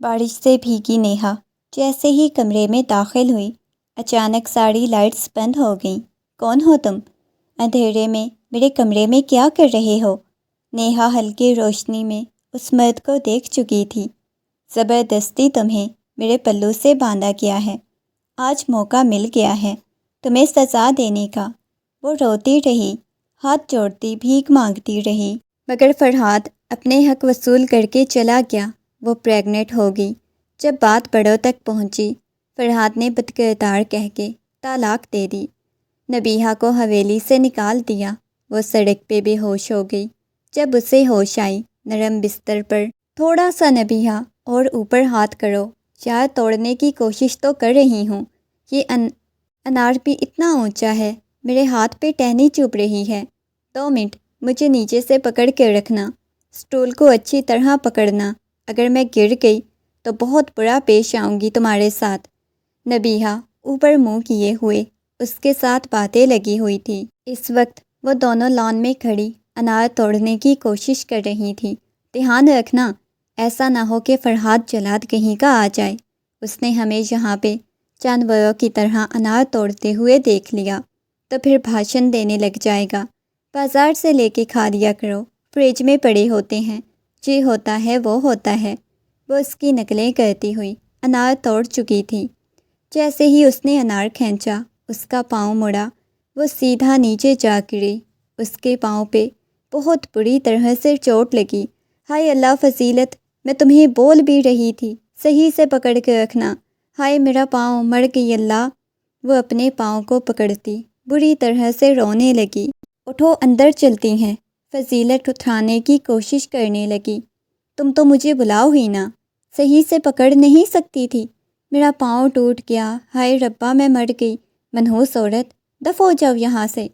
بارش سے بھیگی نیہا جیسے ہی کمرے میں داخل ہوئی اچانک ساری لائٹس بند ہو گئیں۔ کون ہو تم؟ اندھیرے میں میرے کمرے میں کیا کر رہے ہو؟ نیہا ہلکی روشنی میں اس مرد کو دیکھ چکی تھی۔ زبردستی تمہیں میرے پلو سے باندھا گیا ہے۔ آج موقع مل گیا ہے تمہیں سزا دینے کا۔ وہ روتی رہی، ہاتھ جوڑتی بھیک مانگتی رہی، مگر فرحاد اپنے حق وصول کر کے چلا گیا۔ وہ پریگننٹ ہو گئی۔ جب بات بڑوں تک پہنچی، فرحاد نے بدکردار کہہ کے طلاق دے دی۔ نبیہہ کو حویلی سے نکال دیا۔ وہ سڑک پہ بے ہوش ہو گئی۔ جب اسے ہوش آئی، نرم بستر پر تھوڑا سا نبیہہ اور اوپر ہاتھ کرو، شاید توڑنے کی کوشش تو کر رہی ہوں۔ یہ انار بھی اتنا اونچا ہے، میرے ہاتھ پہ ٹہنی چبھ رہی ہے۔ 2 منٹ مجھے نیچے سے پکڑ کے رکھنا، سٹول کو اچھی طرح پکڑنا، اگر میں گر گئی تو بہت برا پیش آؤں گی تمہارے ساتھ۔ نبیہہ اوپر منہ کیے ہوئے اس کے ساتھ باتیں لگی ہوئی تھی۔ اس وقت وہ دونوں لان میں کھڑی انار توڑنے کی کوشش کر رہی تھی۔ دھیان رکھنا ایسا نہ ہو کہ فرحاد جلاد کہیں کا آ جائے۔ اس نے ہمیں یہاں پہ جانوروں کی طرح انار توڑتے ہوئے دیکھ لیا تو پھر بھاشن دینے لگ جائے گا۔ بازار سے لے کے کھا لیا کرو، فریج میں پڑے ہوتے ہیں، جی ہوتا ہے وہ ہوتا ہے۔ وہ اس کی نقلیں کرتی ہوئی انار توڑ چکی تھی۔ جیسے ہی اس نے انار کھینچا، اس کا پاؤں مڑا، وہ سیدھا نیچے جا گری۔ اس کے پاؤں پہ بہت بری طرح سے چوٹ لگی۔ ہائے اللہ فضیلت، میں تمہیں بول بھی رہی تھی صحیح سے پکڑ کے رکھنا۔ ہائے میرا پاؤں، مر گئی اللہ۔ وہ اپنے پاؤں کو پکڑتی بری طرح سے رونے لگی۔ اٹھو اندر چلتی ہیں۔ فضیلت اٹھانے کی کوشش کرنے لگی۔ تم تو مجھے بلاؤ ہی نا، صحیح سے پکڑ نہیں سکتی تھی؟ میرا پاؤں ٹوٹ گیا، ہائے ربا میں مر گئی، منحوس عورت، دفع ہو جاؤ یہاں سے۔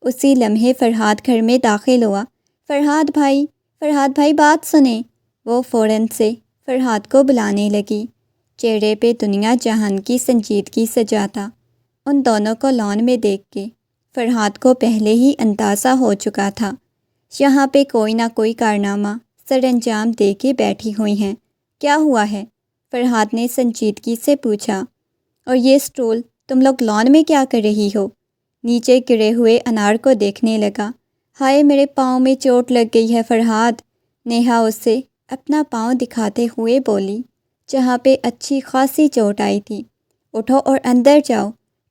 اسی لمحے فرحاد گھر میں داخل ہوا۔ فرحاد بھائی بات سنیں۔ وہ فوراً سے فرحاد کو بلانے لگی۔ چہرے پہ دنیا جہان کی سنجیدگی سجا تھا۔ ان دونوں کو لان میں دیکھ کے فرحاد کو پہلے ہی اندازہ ہو چکا تھا، یہاں پہ کوئی نہ کوئی کارنامہ سر انجام دے کے بیٹھی ہوئی ہیں۔ کیا ہوا ہے؟ فرحاد نے سنجیدگی سے پوچھا۔ اور یہ سٹول تم لوگ لان میں کیا کر رہی ہو؟ نیچے گرے ہوئے انار کو دیکھنے لگا۔ ہائے میرے پاؤں میں چوٹ لگ گئی ہے فرحاد۔ نیہا اسے اپنا پاؤں دکھاتے ہوئے بولی، جہاں پہ اچھی خاصی چوٹ آئی تھی۔ اٹھو اور اندر جاؤ۔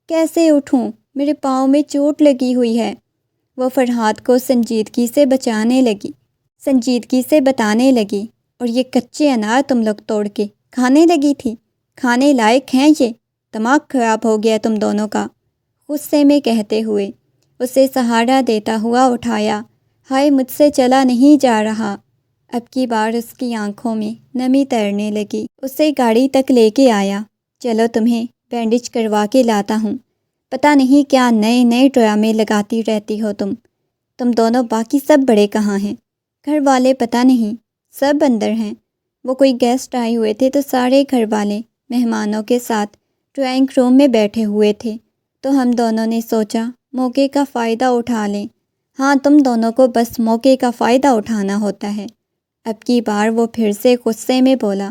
کیسے اٹھوں؟ میرے پاؤں میں چوٹ لگی ہوئی ہے۔ وہ فرحاد کو سنجیدگی سے بتانے لگی۔ اور یہ کچے انار تم لوگ توڑ کے کھانے لگی تھی؟ کھانے لائق ہیں یہ؟ دماغ خراب ہو گیا تم دونوں کا۔ غصے میں کہتے ہوئے اسے سہارا دیتا ہوا اٹھایا۔ ہائے مجھ سے چلا نہیں جا رہا۔ اب کی بار اس کی آنکھوں میں نمی تیرنے لگی۔ اسے گاڑی تک لے کے آیا۔ چلو تمہیں بینڈیج کروا کے لاتا ہوں۔ پتہ نہیں کیا نئے ڈرامے لگاتی رہتی ہو تم دونوں، باقی سب بڑے کہاں ہیں؟ گھر والے پتہ نہیں، سب اندر ہیں۔ وہ کوئی گیسٹ آئے ہوئے تھے تو سارے گھر والے مہمانوں کے ساتھ ڈرائنگ روم میں بیٹھے ہوئے تھے، تو ہم دونوں نے سوچا موقع کا فائدہ اٹھا لیں۔ ہاں تم دونوں کو بس موقع کا فائدہ اٹھانا ہوتا ہے۔ اب کی بار وہ پھر سے غصے میں بولا۔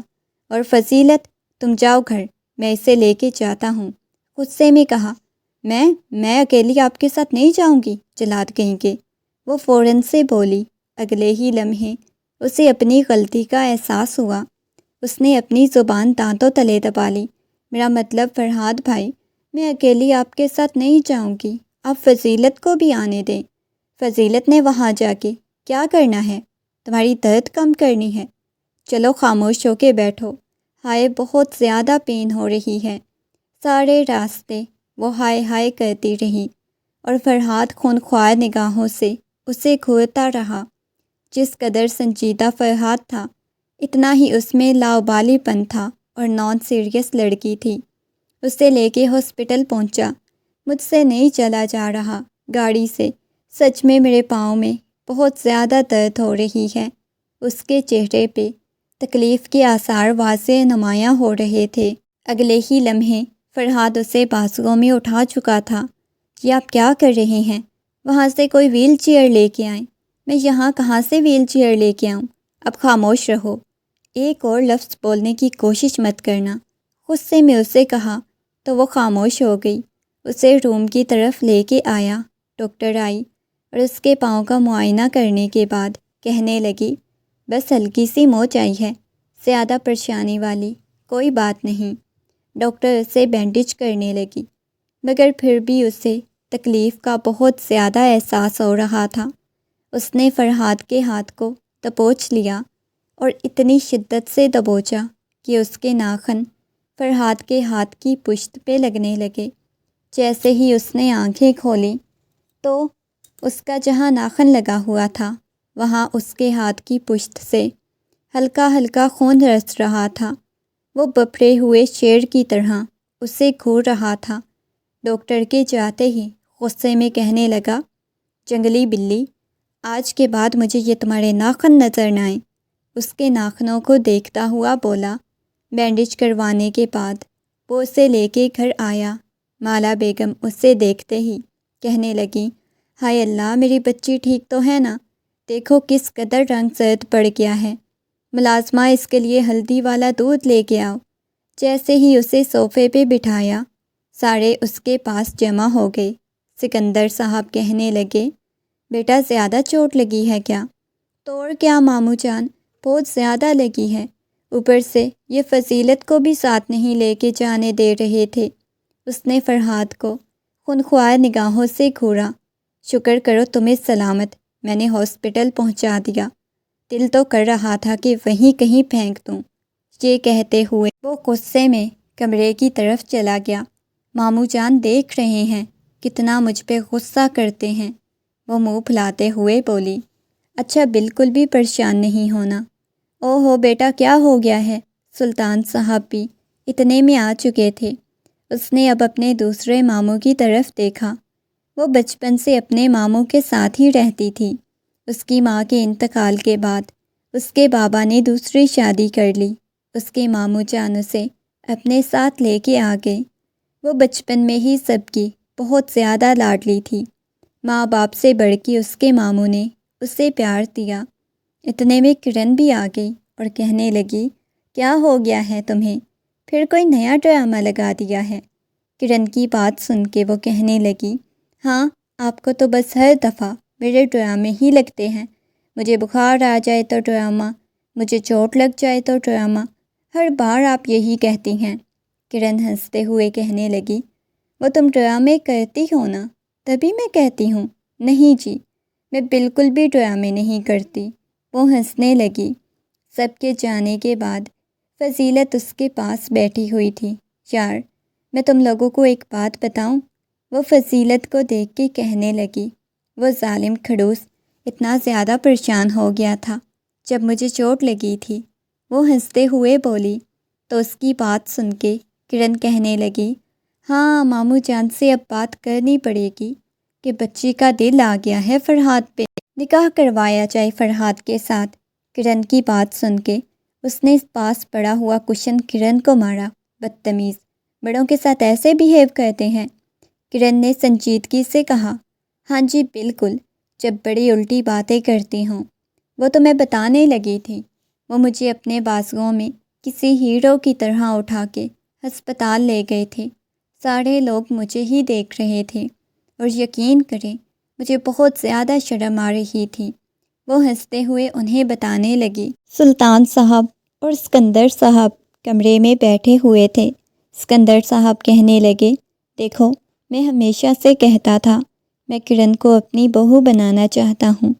اور فضیلت تم جاؤ گھر، میں اسے لے کے جاتا ہوں۔ غصے میں کہا، میں اکیلی آپ کے ساتھ نہیں جاؤں گی، جلاد کہیں گے۔ وہ فوراً سے بولی۔ اگلے ہی لمحے اسے اپنی غلطی کا احساس ہوا۔ اس نے اپنی زبان دانتوں تلے دبا لی۔ میرا مطلب فرحاد بھائی، میں اکیلی آپ کے ساتھ نہیں جاؤں گی، آپ فضیلت کو بھی آنے دیں۔ فضیلت نے وہاں جا کے کیا کرنا ہے؟ تمہاری درد کم کرنی ہے؟ چلو خاموش ہو کے بیٹھو۔ ہائے بہت زیادہ پین ہو رہی ہے۔ سارے راستے وہ ہائے کرتی رہی، اور فرحاد خونخوار نگاہوں سے اسے گھورتا رہا۔ جس قدر سنجیدہ فرحاد تھا، اتنا ہی اس میں لاؤبالی پن تھا اور نان سیریس لڑکی تھی۔ اسے لے کے ہاسپٹل پہنچا۔ مجھ سے نہیں چلا جا رہا گاڑی سے، سچ میں میرے پاؤں میں بہت زیادہ درد ہو رہی ہے۔ اس کے چہرے پہ تکلیف کے آثار واضح نمایاں ہو رہے تھے۔ اگلے ہی لمحے فرحاد اسے بازوؤں میں اٹھا چکا تھا۔ یہ آپ کیا کر رہے ہیں؟ وہاں سے کوئی ویل چیئر لے کے آئیں۔ میں یہاں کہاں سے ویل چیئر لے کے آؤں؟ اب خاموش رہو۔ ایک اور لفظ بولنے کی کوشش مت کرنا، غصے میں اسے کہا تو وہ خاموش ہو گئی۔ اسے روم کی طرف لے کے آیا۔ ڈاکٹر آئی اور اس کے پاؤں کا معائنہ کرنے کے بعد کہنے لگی، بس ہلکی سی موچ آئی ہے، زیادہ پریشانی والی کوئی بات نہیں۔ ڈاکٹر اسے بینڈیج کرنے لگی، مگر پھر بھی اسے تکلیف کا بہت زیادہ احساس ہو رہا تھا۔ اس نے فرحاد کے ہاتھ کو دبوچ لیا اور اتنی شدت سے دبوچا کہ اس کے ناخن فرحاد کے ہاتھ کی پشت پہ لگنے لگے۔ جیسے ہی اس نے آنکھیں کھولیں تو اس کا جہاں ناخن لگا ہوا تھا وہاں اس کے ہاتھ کی پشت سے ہلکا ہلکا خون رس رہا تھا۔ وہ بپھرے ہوئے شیر کی طرح اسے گھور رہا تھا۔ ڈاکٹر کے جاتے ہی غصے میں کہنے لگا، جنگلی بلی، آج کے بعد مجھے یہ تمہارے ناخن نظر نہ آئیں۔ اس کے ناخنوں کو دیکھتا ہوا بولا۔ بینڈیج کروانے کے بعد وہ اسے لے کے گھر آیا۔ مالا بیگم اسے دیکھتے ہی کہنے لگی، ہائے اللہ، میری بچی ٹھیک تو ہے نا؟ دیکھو کس قدر رنگ زرد پڑ گیا ہے۔ ملازمہ، اس کے لیے ہلدی والا دودھ لے کے آؤ۔ جیسے ہی اسے صوفے پہ بٹھایا، سارے اس کے پاس جمع ہو گئے۔ سکندر صاحب کہنے لگے، بیٹا زیادہ چوٹ لگی ہے کیا؟ تو اور کیا ماموں جان، بہت زیادہ لگی ہے، اوپر سے یہ فضیلت کو بھی ساتھ نہیں لے کے جانے دے رہے تھے۔ اس نے فرحاد کو خونخوار نگاہوں سے گھورا۔ شکر کرو تمہیں سلامت میں نے ہاسپٹل پہنچا دیا، دل تو کر رہا تھا کہ وہیں کہیں پھینک دوں۔ یہ کہتے ہوئے وہ غصے میں کمرے کی طرف چلا گیا۔ ماموں جان دیکھ رہے ہیں کتنا مجھ پہ غصہ کرتے ہیں، وہ منہ پھلاتے ہوئے بولی۔ اچھا، بالکل بھی پریشان نہیں ہونا۔ او ہو بیٹا، کیا ہو گیا ہے؟ سلطان صاحب بھی اتنے میں آ چکے تھے۔ اس نے اب اپنے دوسرے ماموں کی طرف دیکھا۔ وہ بچپن سے اپنے ماموں کے ساتھ ہی رہتی تھی۔ اس کی ماں کے انتقال کے بعد اس کے بابا نے دوسری شادی کر لی۔ اس کے ماموں جان اسے اپنے ساتھ لے کے آ گئے۔ وہ بچپن میں ہی سب کی بہت زیادہ لاڈلی تھی۔ ماں باپ سے بڑھ کے اس کے ماموں نے اسے پیار دیا۔ اتنے میں کرن بھی آ گئی اور کہنے لگی، کیا ہو گیا ہے تمہیں؟ پھر کوئی نیا ڈرامہ لگا دیا ہے؟ کرن کی بات سن کے وہ کہنے لگی، ہاں، آپ کو تو بس ہر دفعہ میرے ڈرامے ہی لگتے ہیں۔ مجھے بخار آ جائے تو ڈرامہ، مجھے چوٹ لگ جائے تو ڈرامہ، ہر بار آپ یہی کہتی ہیں۔ کرن ہنستے ہوئے کہنے لگی، وہ تم ڈرامے کرتی ہو نا، تبھی میں کہتی ہوں۔ نہیں جی، میں بالکل بھی ڈرامے نہیں کرتی، وہ ہنسنے لگی۔ سب کے جانے کے بعد فضیلت اس کے پاس بیٹھی ہوئی تھی۔ یار، میں تم لوگوں کو ایک بات بتاؤں، وہ فضیلت کو دیکھ کے کہنے لگی۔ وہ ظالم کھڑوس اتنا زیادہ پریشان ہو گیا تھا جب مجھے چوٹ لگی تھی، وہ ہنستے ہوئے بولی۔ تو اس کی بات سن کے کرن کہنے لگی، ہاں، ماموں جان سے اب بات کرنی پڑے گی کہ بچی کا دل آ گیا ہے فرحاد پہ، نکاح کروایا جائے فرحاد کے ساتھ۔ کرن کی بات سن کے اس نے پاس پڑا ہوا کشن کرن کو مارا۔ بدتمیز، بڑوں کے ساتھ ایسے بیہیو کرتے ہیں؟ کرن نے سنجیدگی سے کہا، ہاں جی بالکل، جب بڑی الٹی باتیں کرتی ہوں۔ وہ تو میں بتانے لگی تھی، وہ مجھے اپنے بازوؤں میں کسی ہیرو کی طرح اٹھا کے ہسپتال لے گئے تھے۔ سارے لوگ مجھے ہی دیکھ رہے تھے اور یقین کریں مجھے بہت زیادہ شرم آ رہی تھی۔ وہ ہنستے ہوئے انہیں بتانے لگی۔ سلطان صاحب اور سکندر صاحب کمرے میں بیٹھے ہوئے تھے۔ سکندر صاحب کہنے لگے، دیکھو، میں ہمیشہ سے کہتا تھا میں کرن کو اپنی بہو بنانا چاہتا ہوں،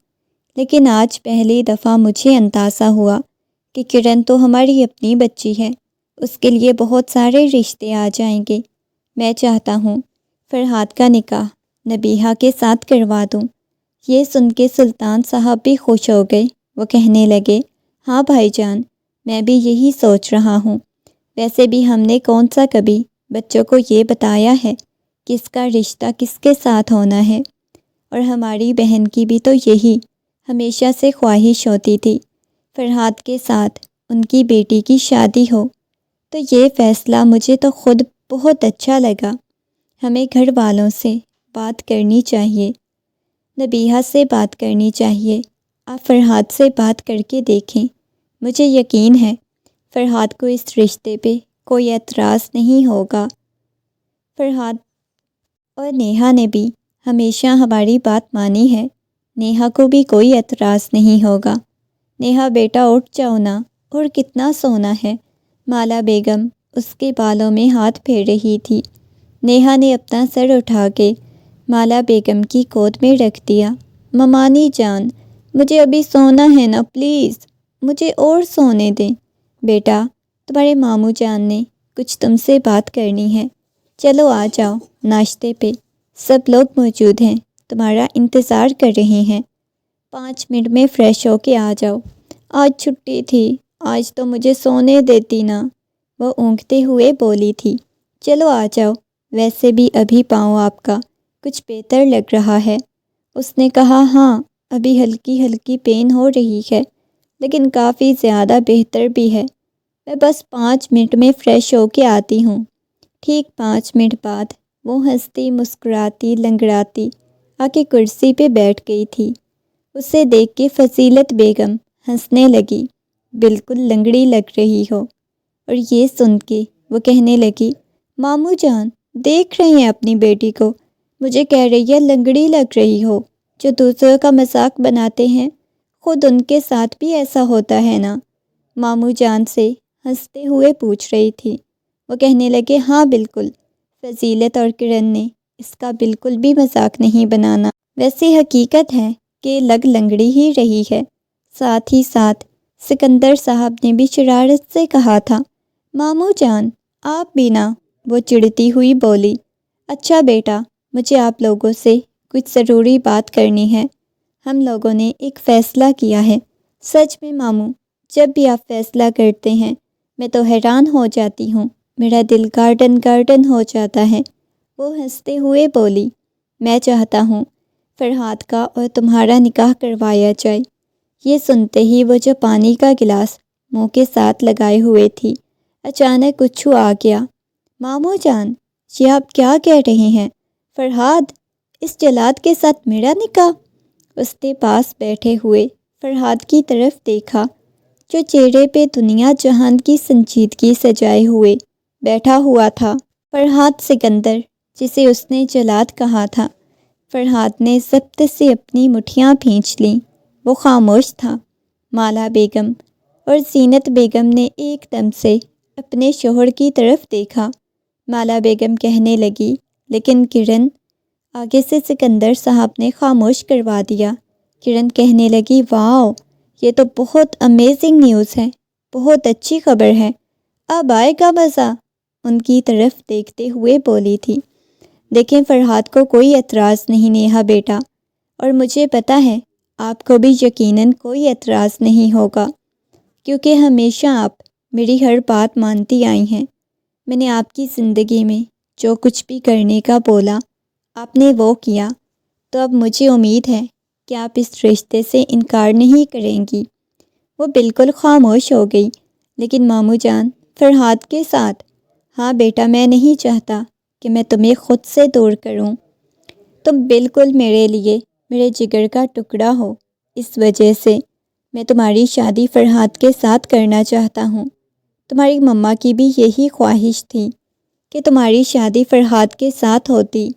لیکن آج پہلی دفعہ مجھے اندازہ ہوا کہ کرن تو ہماری اپنی بچی ہے، اس کے لیے بہت سارے رشتے آ جائیں گے۔ میں چاہتا ہوں فرحاد کا نکاح نبیہہ کے ساتھ کروا دوں۔ یہ سن کے سلطان صاحب بھی خوش ہو گئے۔ وہ کہنے لگے، ہاں بھائی جان، میں بھی یہی سوچ رہا ہوں۔ ویسے بھی ہم نے کون سا کبھی بچوں کو یہ بتایا ہے کہ اس کا رشتہ کس کے ساتھ ہونا ہے؟ اور ہماری بہن کی بھی تو یہی ہمیشہ سے خواہش ہوتی تھی، فرحاد کے ساتھ ان کی بیٹی کی شادی ہو۔ تو یہ فیصلہ مجھے تو خود بہت اچھا لگا۔ ہمیں گھر والوں سے بات کرنی چاہیے، نبیہہ سے بات کرنی چاہیے۔ آپ فرحاد سے بات کر کے دیکھیں، مجھے یقین ہے فرحاد کو اس رشتے پہ کوئی اعتراض نہیں ہوگا۔ فرحاد اور نیہا نے بھی ہمیشہ ہماری بات مانی ہے، نیہا کو بھی کوئی اعتراض نہیں ہوگا۔ نیہا بیٹا اٹھ جاؤ نا، اور کتنا سونا ہے۔ مالا بیگم اس کے بالوں میں ہاتھ پھیر رہی تھی۔ نیہا نے اپنا سر اٹھا کے مالا بیگم کی گود میں رکھ دیا۔ ممانی جان، مجھے ابھی سونا ہے نا، پلیز مجھے اور سونے دیں۔ بیٹا، تمہارے ماموں جان نے کچھ تم سے بات کرنی ہے، چلو آ جاؤ ناشتے پہ، سب لوگ موجود ہیں، تمہارا انتظار کر رہے ہیں۔ 5 منٹ میں فریش ہو کے آ جاؤ۔ آج چھٹی تھی، آج تو مجھے سونے دیتی نا، وہ اونگتے ہوئے بولی تھی۔ چلو آ جاؤ، ویسے بھی ابھی پاؤں آپ کا کچھ بہتر لگ رہا ہے۔ اس نے کہا ہاں، ابھی ہلکی ہلکی پین ہو رہی ہے، لیکن کافی زیادہ بہتر بھی ہے۔ میں بس 5 منٹ میں فریش ہو کے آتی ہوں۔ ٹھیک 5 منٹ بعد وہ ہنستی مسکراتی لنگڑاتی آ کے کرسی پہ بیٹھ گئی تھی۔ اسے دیکھ کے فضیلت بیگم ہنسنے لگی۔ بالکل لنگڑی لگ رہی ہو۔ اور یہ سن کے وہ کہنے لگی، ماموں جان دیکھ رہے ہیں اپنی بیٹی کو، مجھے کہہ رہی ہے لنگڑی لگ رہی ہو۔ جو دوسروں کا مذاق بناتے ہیں، خود ان کے ساتھ بھی ایسا ہوتا ہے نا؟ ماموں جان سے ہنستے ہوئے پوچھ رہی تھی۔ وہ کہنے لگے ہاں بالکل، فضیلت اور کرن نے اس کا بالکل بھی مذاق نہیں بنانا، ویسی حقیقت ہے کہ لگ لنگڑی ہی رہی ہے۔ ساتھ ہی ساتھ سکندر صاحب نے بھی شرارت سے کہا تھا، ماموں جان آپ بھی نا، وہ چڑھتی ہوئی بولی۔ اچھا بیٹا، مجھے آپ لوگوں سے کچھ ضروری بات کرنی ہے۔ ہم لوگوں نے ایک فیصلہ کیا ہے۔ سچ میں ماموں، جب بھی آپ فیصلہ کرتے ہیں میں تو حیران ہو جاتی ہوں، میرا دل گارڈن گارڈن ہو جاتا ہے۔ وہ ہنستے ہوئے بولی، میں چاہتا ہوں فرحاد کا اور تمہارا نکاح کروایا جائے۔ یہ سنتے ہی وہ جو پانی کا گلاس منہ کے ساتھ لگائے ہوئے تھی، اچانک اچھو آ گیا۔ ماموں جان، یہ آپ کیا کہہ رہے ہیں؟ فرحاد، اس جلاد کے ساتھ میرا نکاح؟ اس نے پاس بیٹھے ہوئے فرحاد کی طرف دیکھا، جو چہرے پہ دنیا جہان کی سنجیدگی سجائے ہوئے بیٹھا ہوا تھا۔ فرحاد سکندر، جسے اس نے جلاد کہا تھا۔ فرحاد نے ضبط سے اپنی مٹھیاں بھینچ لیں، وہ خاموش تھا۔ مالا بیگم اور زینت بیگم نے ایک دم سے اپنے شوہر کی طرف دیکھا۔ مالا بیگم کہنے لگی، لیکن کرن، آگے سے سکندر صاحب نے خاموش کروا دیا۔ کرن کہنے لگی، واو، یہ تو بہت امیزنگ نیوز ہے، بہت اچھی خبر ہے، اب آئے گا مزہ، ان کی طرف دیکھتے ہوئے بولی تھی۔ دیکھیں فرحاد کو کوئی اعتراض نہیں نیہا بیٹا، اور مجھے پتہ ہے آپ کو بھی یقیناً کوئی اعتراض نہیں ہوگا، کیونکہ ہمیشہ آپ میری ہر بات مانتی آئی ہیں۔ میں نے آپ کی زندگی میں جو کچھ بھی کرنے کا بولا آپ نے وہ کیا، تو اب مجھے امید ہے کہ آپ اس رشتے سے انکار نہیں کریں گی۔ وہ بالکل خاموش ہو گئی۔ لیکن ماموں جان، فرحاد کے ساتھ؟ ہاں بیٹا، میں نہیں چاہتا کہ میں تمہیں خود سے دور کروں۔ تم بالکل میرے لیے میرے جگر کا ٹکڑا ہو، اس وجہ سے میں تمہاری شادی فرحاد کے ساتھ کرنا چاہتا ہوں۔ تمہاری مما کی بھی یہی خواہش تھی کہ تمہاری شادی فرحاد کے ساتھ ہوتی۔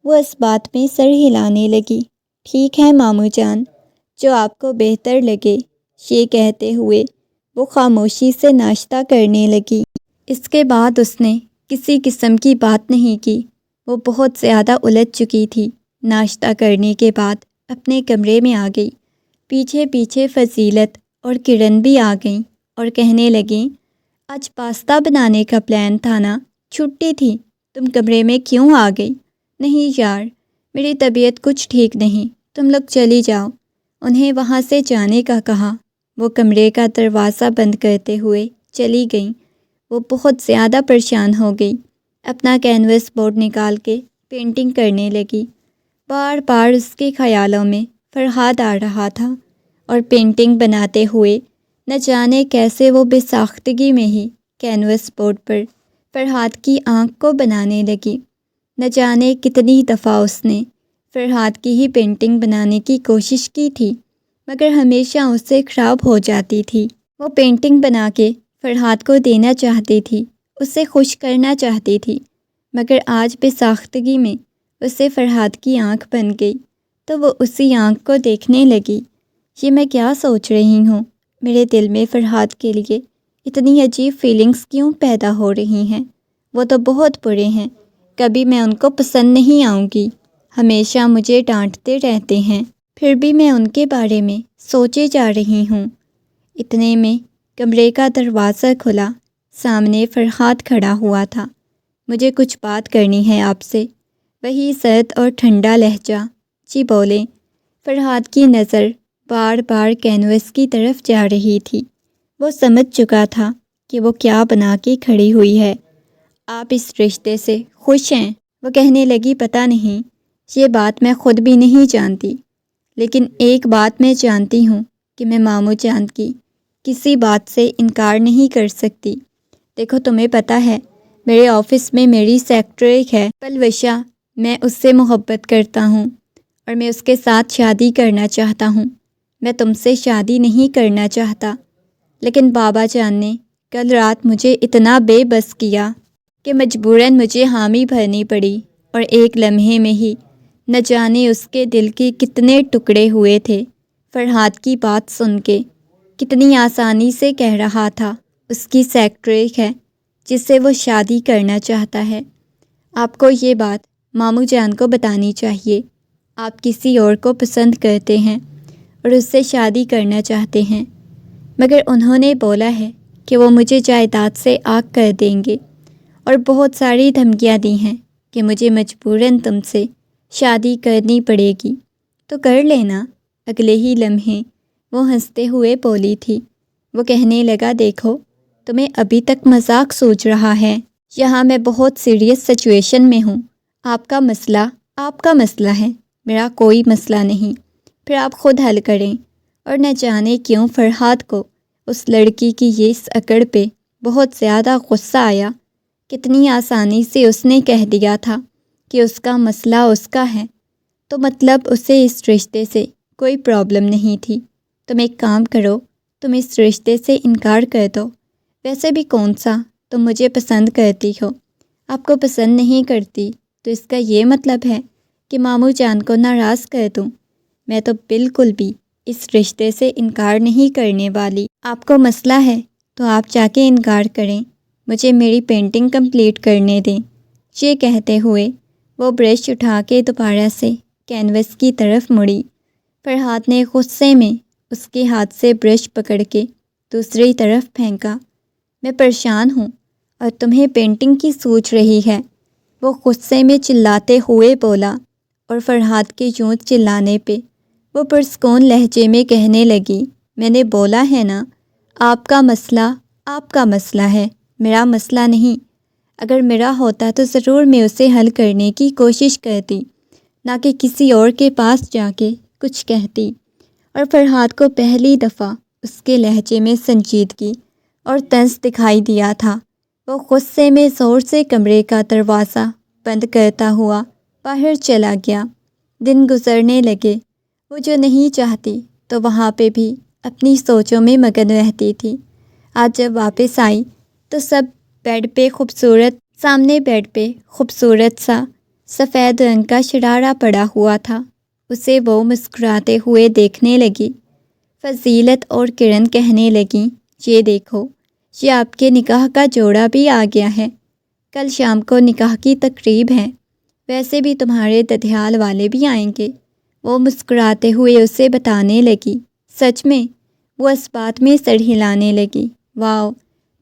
وہ اس بات میں سر ہلانے لگی۔ ٹھیک ہے ماموں جان، جو آپ کو بہتر لگے، یہ کہتے ہوئے وہ خاموشی سے ناشتہ کرنے لگی۔ اس کے بعد اس نے کسی قسم کی بات نہیں کی۔ وہ بہت زیادہ الجھ چکی تھی۔ ناشتہ کرنے کے بعد اپنے کمرے میں آ گئی۔ پیچھے پیچھے فضیلت اور کرن بھی آ گئیں اور کہنے لگیں، آج پاستا بنانے کا پلان تھا نا، چھٹی تھی، تم کمرے میں کیوں آ گئی؟ نہیں یار، میری طبیعت کچھ ٹھیک نہیں، تم لوگ چلی جاؤ۔ انہیں وہاں سے جانے کا کہا۔ وہ کمرے کا دروازہ بند کرتے ہوئے چلی گئیں۔ وہ بہت زیادہ پریشان ہو گئی۔ اپنا کینوس بورڈ نکال کے پینٹنگ کرنے لگی۔ بار بار اس کے خیالوں میں فرحاد آ رہا تھا، اور پینٹنگ بناتے ہوئے نہ جانے کیسے وہ بے ساختگی میں ہی کینوس بورڈ پر فرحاد کی آنکھ کو بنانے لگی۔ نہ جانے کتنی دفعہ اس نے فرحاد کی ہی پینٹنگ بنانے کی کوشش کی تھی، مگر ہمیشہ اس سے خراب ہو جاتی تھی۔ وہ پینٹنگ بنا کے فرحات کو دینا چاہتی تھی، اسے خوش کرنا چاہتی تھی، مگر آج بے ساختگی میں اسے فرحات کی آنکھ بن گئی تو وہ اسی آنکھ کو دیکھنے لگی۔ یہ میں کیا سوچ رہی ہوں؟ میرے دل میں فرحات کے لیے اتنی عجیب فیلنگز کیوں پیدا ہو رہی ہیں؟ وہ تو بہت برے ہیں، کبھی میں ان کو پسند نہیں آؤں گی، ہمیشہ مجھے ڈانٹتے رہتے ہیں، پھر بھی میں ان کے بارے میں سوچے جا رہی ہوں۔ اتنے میں کمرے کا دروازہ کھلا، سامنے فرحات کھڑا ہوا تھا۔ مجھے کچھ بات کرنی ہے آپ سے، وہی سرد اور ٹھنڈا لہجہ۔ جی بولیں۔ فرحات کی نظر بار بار کینوس کی طرف جا رہی تھی۔ وہ سمجھ چکا تھا کہ وہ کیا بنا کے کھڑی ہوئی ہے۔ آپ اس رشتے سے خوش ہیں؟ وہ کہنے لگی، پتہ نہیں، یہ بات میں خود بھی نہیں جانتی، لیکن ایک بات میں جانتی ہوں کہ میں ماموں جان کی کسی بات سے انکار نہیں کر سکتی۔ دیکھو تمہیں پتہ ہے، میرے آفس میں میری سیکرٹری ہے پلوشا، میں اس سے محبت کرتا ہوں اور میں اس کے ساتھ شادی کرنا چاہتا ہوں۔ میں تم سے شادی نہیں کرنا چاہتا، لیکن بابا جان نے کل رات مجھے اتنا بے بس کیا کہ مجبوراً مجھے حامی بھرنی پڑی، اور ایک لمحے میں ہی نہ جانے اس کے دل کے کتنے ٹکڑے ہوئے تھے۔ فرحات کی بات سن کے کتنی آسانی سے کہہ رہا تھا اس کی سیکرٹری ہے جس سے وہ شادی کرنا چاہتا ہے۔ آپ کو یہ بات ماموں جان کو بتانی چاہیے۔ آپ کسی اور کو پسند کرتے ہیں اور اس سے شادی کرنا چاہتے ہیں، مگر انہوں نے بولا ہے کہ وہ مجھے جائیداد سے آگ کر دیں گے، اور بہت ساری دھمکیاں دی ہیں کہ مجھے مجبوراً تم سے شادی کرنی پڑے گی۔ تو کر لینا۔ اگلے ہی لمحے وہ ہنستے ہوئے بولی تھی۔ وہ کہنے لگا، دیکھو تمہیں ابھی تک مذاق سوچ رہا ہے، یہاں میں بہت سیریس سچویشن میں ہوں۔ آپ کا مسئلہ ہے، میرا کوئی مسئلہ نہیں، پھر آپ خود حل کریں۔ اور نہ جانے کیوں فرحات کو اس لڑکی کی یہ اس اکڑ پہ بہت زیادہ غصہ آیا۔ کتنی آسانی سے اس نے کہہ دیا تھا کہ اس کا مسئلہ اس کا ہے، تو مطلب اسے اس رشتے سے کوئی پرابلم نہیں تھی۔ تم ایک کام کرو، تم اس رشتے سے انکار کر دو۔ ویسے بھی کون سا تم مجھے پسند کرتی ہو؟ آپ کو پسند نہیں کرتی تو اس کا یہ مطلب ہے کہ ماموں جان کو ناراض کر دوں؟ میں تو بالکل بھی اس رشتے سے انکار نہیں کرنے والی۔ آپ کو مسئلہ ہے تو آپ جا کے انکار کریں، مجھے میری پینٹنگ کمپلیٹ کرنے دیں۔ یہ کہتے ہوئے وہ برش اٹھا کے دوبارہ سے کینوس کی طرف مڑی۔ فرحات نے غصے میں اس کے ہاتھ سے برش پکڑ کے دوسری طرف پھینکا۔ میں پریشان ہوں اور تمہیں پینٹنگ کی سوچ رہی ہے، وہ غصے میں چلاتے ہوئے بولا، اور فرحات کے یوں چلانے پہ وہ پرسکون لہجے میں کہنے لگی، میں نے بولا ہے نا، آپ کا مسئلہ ہے، میرا مسئلہ نہیں۔ اگر میرا ہوتا تو ضرور میں اسے حل کرنے کی کوشش کرتی، نہ کہ کسی اور کے پاس جا کے کچھ کہتی۔ اور فرحات کو پہلی دفعہ اس کے لہجے میں سنجیدگی اور طنز دکھائی دیا تھا۔ وہ غصے میں زور سے کمرے کا دروازہ بند کرتا ہوا باہر چلا گیا۔ دن گزرنے لگے، وہ جو نہیں چاہتی تو وہاں پہ بھی اپنی سوچوں میں مگن رہتی تھی۔ آج جب واپس آئی تو سامنے بیڈ پہ خوبصورت سا سفید رنگ کا شرارہ پڑا ہوا تھا۔ اسے وہ مسکراتے ہوئے دیکھنے لگی۔ فضیلت اور کرن کہنے لگیں، یہ دیکھو، یہ آپ کے نکاح کا جوڑا بھی آ گیا ہے۔ کل شام کو نکاح کی تقریب ہے، ویسے بھی تمہارے ددھیال والے بھی آئیں گے۔ وہ مسکراتے ہوئے اسے بتانے لگی۔ سچ میں؟ وہ اس بات میں سر ہلانے لگی۔ واو،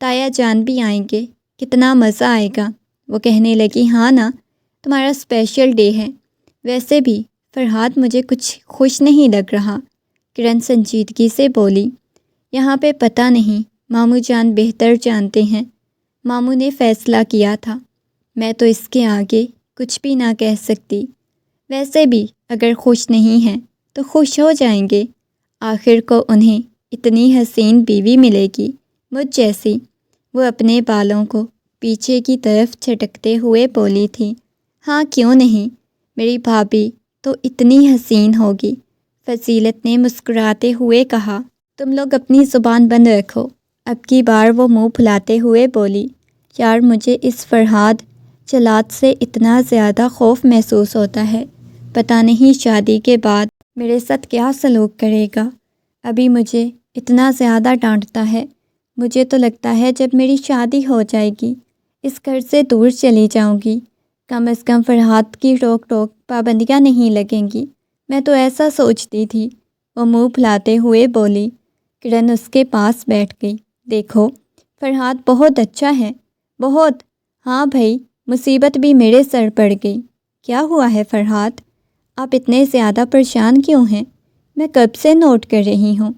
تایا جان بھی آئیں گے، کتنا مزہ آئے گا۔ وہ کہنے لگی، ہاں نا، تمہارا اسپیشل ڈے ہے۔ ویسے بھی فرحات مجھے کچھ خوش نہیں لگ رہا، کرن سنجیدگی سے بولی۔ یہاں پہ پتہ نہیں، ماموں جان بہتر جانتے ہیں، ماموں نے فیصلہ کیا تھا، میں تو اس کے آگے کچھ بھی نہ کہہ سکتی۔ ویسے بھی اگر خوش نہیں ہیں تو خوش ہو جائیں گے، آخر کو انہیں اتنی حسین بیوی ملے گی مجھ جیسی۔ وہ اپنے بالوں کو پیچھے کی طرف چھٹکتے ہوئے بولی تھی، ہاں کیوں نہیں، میری بھابھی تو اتنی حسین ہوگی۔ فضیلت نے مسکراتے ہوئے کہا، تم لوگ اپنی زبان بند رکھو، اب کی بار وہ منہ پھلاتے ہوئے بولی، یار مجھے اس فرحاد جلاد سے اتنا زیادہ خوف محسوس ہوتا ہے، پتہ نہیں شادی کے بعد میرے ساتھ کیا سلوک کرے گا۔ ابھی مجھے اتنا زیادہ ڈانٹتا ہے، مجھے تو لگتا ہے جب میری شادی ہو جائے گی اس گھر سے دور چلی جاؤں گی، کم از کم فرحاد کی روک ٹوک پابندیاں نہیں لگیں گی، میں تو ایسا سوچتی تھی۔ وہ منہ پھلاتے ہوئے بولی۔ کرن اس کے پاس بیٹھ گئی۔ دیکھو فرحاد بہت اچھا ہے، بہت۔ ہاں بھائی، مصیبت بھی میرے سر پڑ گئی۔ کیا ہوا ہے فرحاد؟ آپ اتنے زیادہ پریشان کیوں ہیں؟ میں کب سے نوٹ کر رہی ہوں،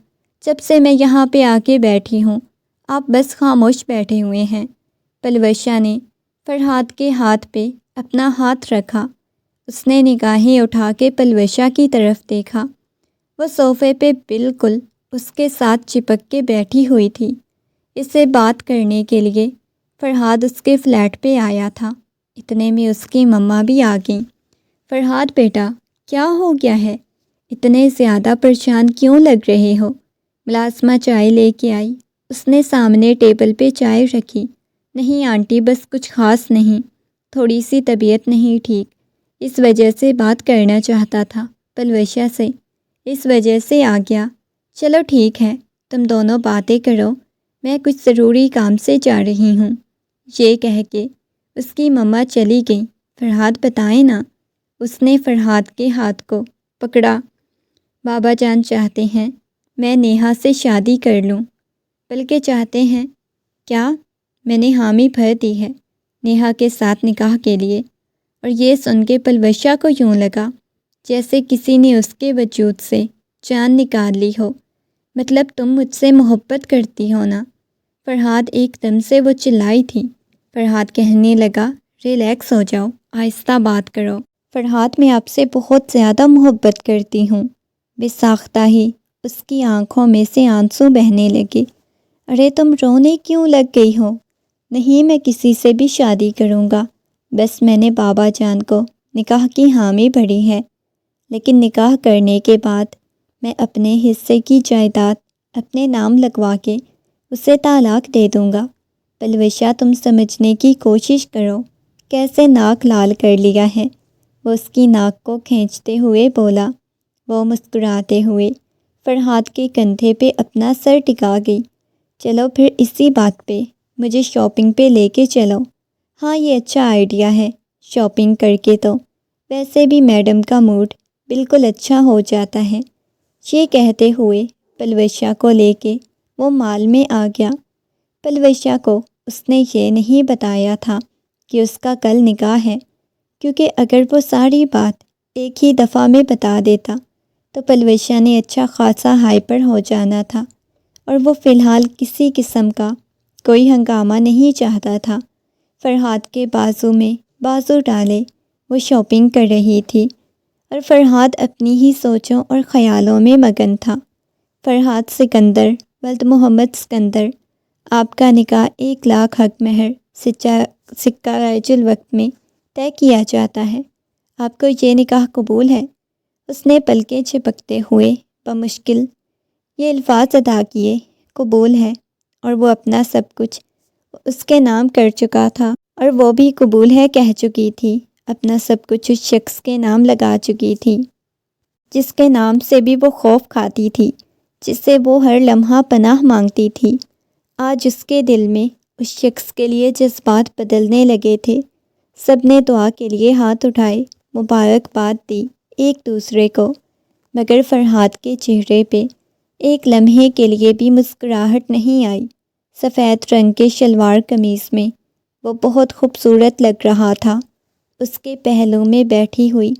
جب سے میں یہاں پہ آ کے بیٹھی ہوں آپ بس خاموش بیٹھے ہوئے ہیں۔ پلوشا نے فرحاد کے ہاتھ پہ اپنا ہاتھ رکھا۔ اس نے نگاہیں اٹھا کے پلوشا کی طرف دیکھا۔ وہ صوفے پہ بالکل اس کے ساتھ چپک کے بیٹھی ہوئی تھی۔ اس سے بات کرنے کے لیے فرحاد اس کے فلیٹ پہ آیا تھا۔ اتنے میں اس کی مما بھی آ گئیں۔ فرحاد بیٹا، کیا ہو گیا ہے؟ اتنے زیادہ پریشان کیوں لگ رہے ہو؟ ملازمہ چائے لے کے آئی۔ اس نے سامنے ٹیبل پہ چائے رکھی۔ نہیں آنٹی، بس کچھ خاص نہیں، تھوڑی سی طبیعت نہیں ٹھیک، اس وجہ سے بات کرنا چاہتا تھا پلوشا سے، اس وجہ سے آ گیا۔ چلو ٹھیک ہے، تم دونوں باتیں کرو، میں کچھ ضروری کام سے جا رہی ہوں۔ یہ کہہ کے اس کی مما چلی گئی۔ فرحاد بتائیں نا۔ اس نے فرحاد کے ہاتھ کو پکڑا۔ بابا جان چاہتے ہیں میں نیہا سے شادی کر لوں، بلکہ چاہتے ہیں کیا؟ میں نے حامی بھر دی ہے نیہا کے ساتھ نکاح کے لیے۔ اور یہ سن کے پلوشا کو یوں لگا جیسے کسی نے اس کے وجود سے جان نکال لی ہو۔ مطلب تم مجھ سے محبت کرتی ہو نا؟ فرحاد ایک دم سے وہ چلائی تھی۔ فرحاد کہنے لگا، ریلیکس ہو جاؤ، آہستہ بات کرو۔ فرحاد میں آپ سے بہت زیادہ محبت کرتی ہوں۔ بے ساختہ ہی اس کی آنکھوں میں سے آنسو بہنے لگے۔ ارے تم رونے کیوں لگ گئی ہو؟ نہیں، میں کسی سے بھی شادی کروں گا، بس میں نے بابا جان کو نکاح کی حامی بھری ہے، لیکن نکاح کرنے کے بعد میں اپنے حصے کی جائیداد اپنے نام لگوا کے اسے طلاق دے دوں گا۔ پلوشا تم سمجھنے کی کوشش کرو، کیسے ناک لال کر لیا ہے۔ وہ اس کی ناک کو کھینچتے ہوئے بولا۔ وہ مسکراتے ہوئے فرحاد کے کندھے پہ اپنا سر ٹکا گئی۔ چلو پھر اسی بات پہ مجھے شاپنگ پہ لے کے چلو۔ ہاں یہ اچھا آئیڈیا ہے، شاپنگ کر کے تو ویسے بھی میڈم کا موڈ بالکل اچھا ہو جاتا ہے۔ یہ کہتے ہوئے پلوشا کو لے کے وہ مال میں آ گیا۔ پلوشا کو اس نے یہ نہیں بتایا تھا کہ اس کا کل نکاح ہے، کیونکہ اگر وہ ساری بات ایک ہی دفعہ میں بتا دیتا تو پلوشا نے اچھا خاصا ہائپر ہو جانا تھا، اور وہ فی الحال کسی قسم کا کوئی ہنگامہ نہیں چاہتا تھا۔ فرحاد کے بازو میں بازو ڈالے وہ شاپنگ کر رہی تھی، اور فرحاد اپنی ہی سوچوں اور خیالوں میں مگن تھا۔ فرحاد سکندر ولد محمد سکندر، آپ کا نکاح 1,00,000 حق مہر سکہ رائج الوقت میں طے کیا جاتا ہے۔ آپ کو یہ نکاح قبول ہے؟ اس نے پلکیں جھپکتے ہوئے بمشکل یہ الفاظ ادا کیے، قبول ہے، اور وہ اپنا سب کچھ اس کے نام کر چکا تھا، اور وہ بھی قبول ہے کہہ چکی تھی، اپنا سب کچھ اس شخص کے نام لگا چکی تھی جس کے نام سے بھی وہ خوف کھاتی تھی، جس سے وہ ہر لمحہ پناہ مانگتی تھی۔ آج اس کے دل میں اس شخص کے لیے جذبات بدلنے لگے تھے۔ سب نے دعا کے لیے ہاتھ اٹھائے، مبارکباد دی ایک دوسرے کو، مگر فرحاد کے چہرے پہ ایک لمحے کے لیے بھی مسکراہٹ نہیں آئی۔ سفید رنگ کے شلوار قمیص میں وہ بہت خوبصورت لگ رہا تھا۔ اس کے پہلو میں بیٹھی ہوئی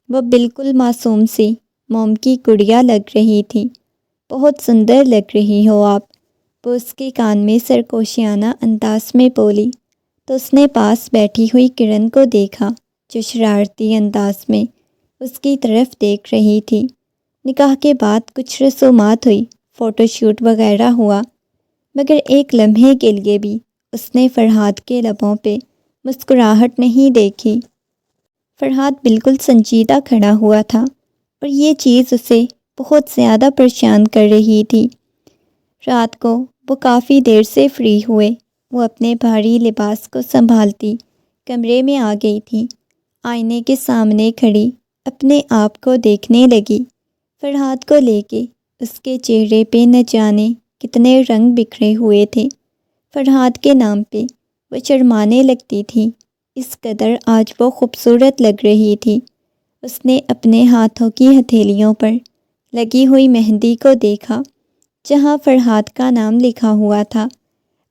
وہ بالکل معصوم سی موم کی گڑیا لگ رہی تھی۔ بہت سندر لگ رہی ہو آپ، وہ اس کے کان میں سرکوشیانہ انداز میں بولی، تو اس نے پاس بیٹھی ہوئی کرن کو دیکھا جو شرارتی انداز میں اس کی طرف دیکھ رہی تھی۔ نکاح کے بعد کچھ رسومات ہوئی، فوٹو شوٹ وغیرہ ہوا، مگر ایک لمحے کے لیے بھی اس نے فرحاد کے لبوں پہ مسکراہٹ نہیں دیکھی۔ فرحاد بالکل سنجیدہ کھڑا ہوا تھا، اور یہ چیز اسے بہت زیادہ پریشان کر رہی تھی۔ رات کو وہ کافی دیر سے فری ہوئے۔ وہ اپنے بھاری لباس کو سنبھالتی کمرے میں آ گئی تھی۔ آئینے کے سامنے کھڑی اپنے آپ کو دیکھنے لگی۔ فرحاد کو لے کے اس کے چہرے پہ نہ جانے کتنے رنگ بکھرے ہوئے تھے۔ فرحاد کے نام پہ وہ شرمانے لگتی تھی، اس قدر آج وہ خوبصورت لگ رہی تھی۔ اس نے اپنے ہاتھوں کی ہتھیلیوں پر لگی ہوئی مہندی کو دیکھا جہاں فرحاد کا نام لکھا ہوا تھا۔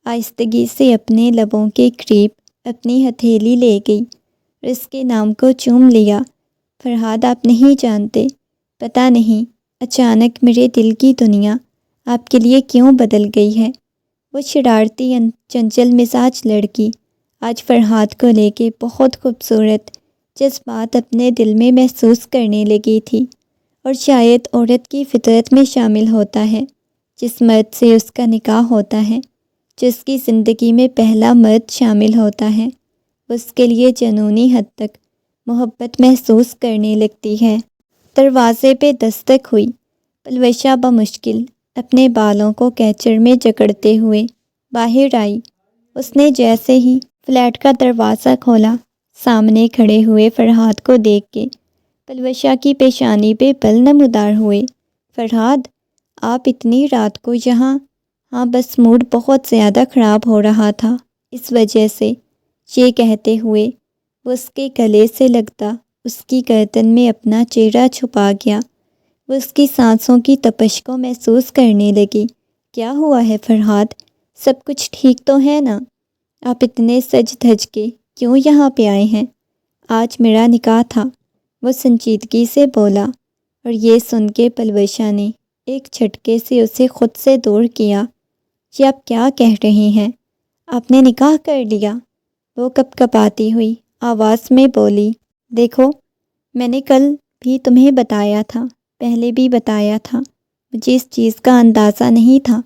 آہستگی سے اپنے لبوں کے قریب اپنی ہتھیلی لے گئی اور اس کے نام کو چوم لیا۔ فرحاد، آپ نہیں جانتے، پتہ نہیں اچانک میرے دل کی دنیا آپ کے لیے کیوں بدل گئی ہے۔ وہ شرارتی چنچل مزاج لڑکی آج فرحاد کو لے کے بہت خوبصورت جذبات اپنے دل میں محسوس کرنے لگی تھی، اور شاید عورت کی فطرت میں شامل ہوتا ہے۔ جس مرد سے اس کا نکاح ہوتا ہے، جس کی زندگی میں پہلا مرد شامل ہوتا ہے، اس کے لیے جنونی حد تک محبت محسوس کرنے لگتی ہے۔ دروازے پہ دستک ہوئی۔ پلوشا بمشکل اپنے بالوں کو کیچڑ میں جکڑتے ہوئے باہر آئی۔ اس نے جیسے ہی فلیٹ کا دروازہ کھولا، سامنے کھڑے ہوئے فرحاد کو دیکھ کے پلوشا کی پیشانی پہ بل نمودار ہوئے۔ فرحاد، آپ اتنی رات کو یہاں؟ ہاں، بس موڈ بہت زیادہ خراب ہو رہا تھا، اس وجہ سے۔ یہ کہتے ہوئے وہ اس کے گلے سے لگتا اس کی گردن میں اپنا چہرہ چھپا گیا۔ وہ اس کی سانسوں کی تپش کو محسوس کرنے لگی۔ کیا ہوا ہے فرحاد؟ سب کچھ ٹھیک تو ہے نا؟ آپ اتنے سج دھج کے کیوں یہاں پہ آئے ہیں؟ آج میرا نکاح تھا، وہ سنجیدگی سے بولا، اور یہ سن کے پلوشا نے ایک جھٹکے سے اسے خود سے دور کیا۔ یہ آپ کیا کہہ رہی ہیں؟ آپ نے نکاح کر لیا؟ وہ کپ کپاتی ہوئی آواز میں بولی۔ دیکھو، میں نے کل بھی تمہیں بتایا تھا، پہلے بھی بتایا تھا، مجھے اس چیز کا اندازہ نہیں تھا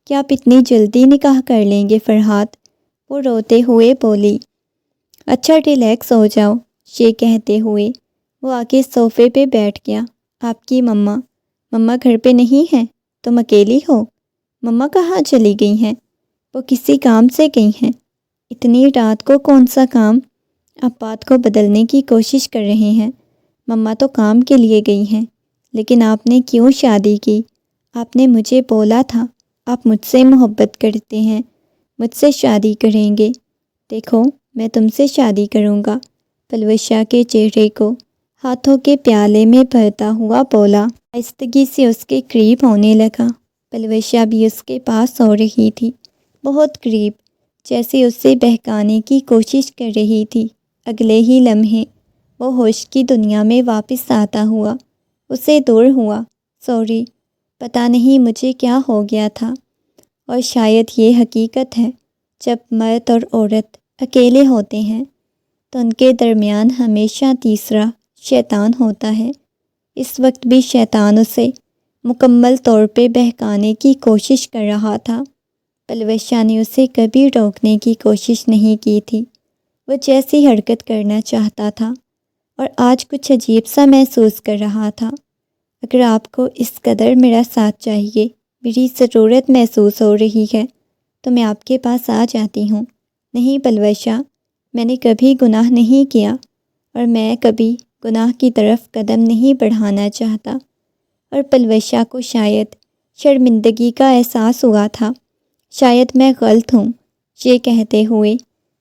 کہ آپ اتنی جلدی نکاح کر لیں گے فرحاد، وہ روتے ہوئے بولی۔ اچھا، ریلیکس ہو جاؤ، یہ کہتے ہوئے وہ آگے صوفے پہ بیٹھ گیا۔ آپ کی مما گھر پہ نہیں ہیں؟ تم اکیلی ہو؟ مما کہاں چلی گئی ہیں؟ وہ کسی کام سے گئی ہیں۔ اتنی رات کو کون سا کام؟ آپ بات کو بدلنے کی کوشش کر رہے ہیں۔ مما تو کام کے لیے گئی ہیں، لیکن آپ نے کیوں شادی کی؟ آپ نے مجھے بولا تھا آپ مجھ سے محبت کرتے ہیں، مجھ سے شادی کریں گے۔ دیکھو، میں تم سے شادی کروں گا، پلوشا کے چہرے کو ہاتھوں کے پیالے میں بھرتا ہوا بولا۔ آہستگی سے اس کے قریب ہونے لگا۔ پلوشا بھی اس کے پاس ہو رہی تھی، بہت قریب، جیسے اسے بہکانے کی کوشش کر رہی تھی۔ اگلے ہی لمحے وہ ہوش کی دنیا میں واپس آتا ہوا اسے دور ہوا۔ سوری، پتہ نہیں مجھے کیا ہو گیا تھا، اور شاید یہ حقیقت ہے، جب مرد اور عورت اکیلے ہوتے ہیں تو ان کے درمیان ہمیشہ تیسرا شیطان ہوتا ہے۔ اس وقت بھی شیطان اسے مکمل طور پہ بہکانے کی کوشش کر رہا تھا۔ پلوشا نے اسے کبھی روکنے کی کوشش نہیں کی تھی، وہ جیسی حرکت کرنا چاہتا تھا، اور آج کچھ عجیب سا محسوس کر رہا تھا۔ اگر آپ کو اس قدر میرا ساتھ چاہیے، میری ضرورت محسوس ہو رہی ہے، تو میں آپ کے پاس آ جاتی ہوں۔ نہیں پلوشا، میں نے کبھی گناہ نہیں کیا، اور میں کبھی گناہ کی طرف قدم نہیں بڑھانا چاہتا۔ اور پلوشا کو شاید شرمندگی کا احساس ہوا تھا۔ شاید میں غلط ہوں، یہ کہتے ہوئے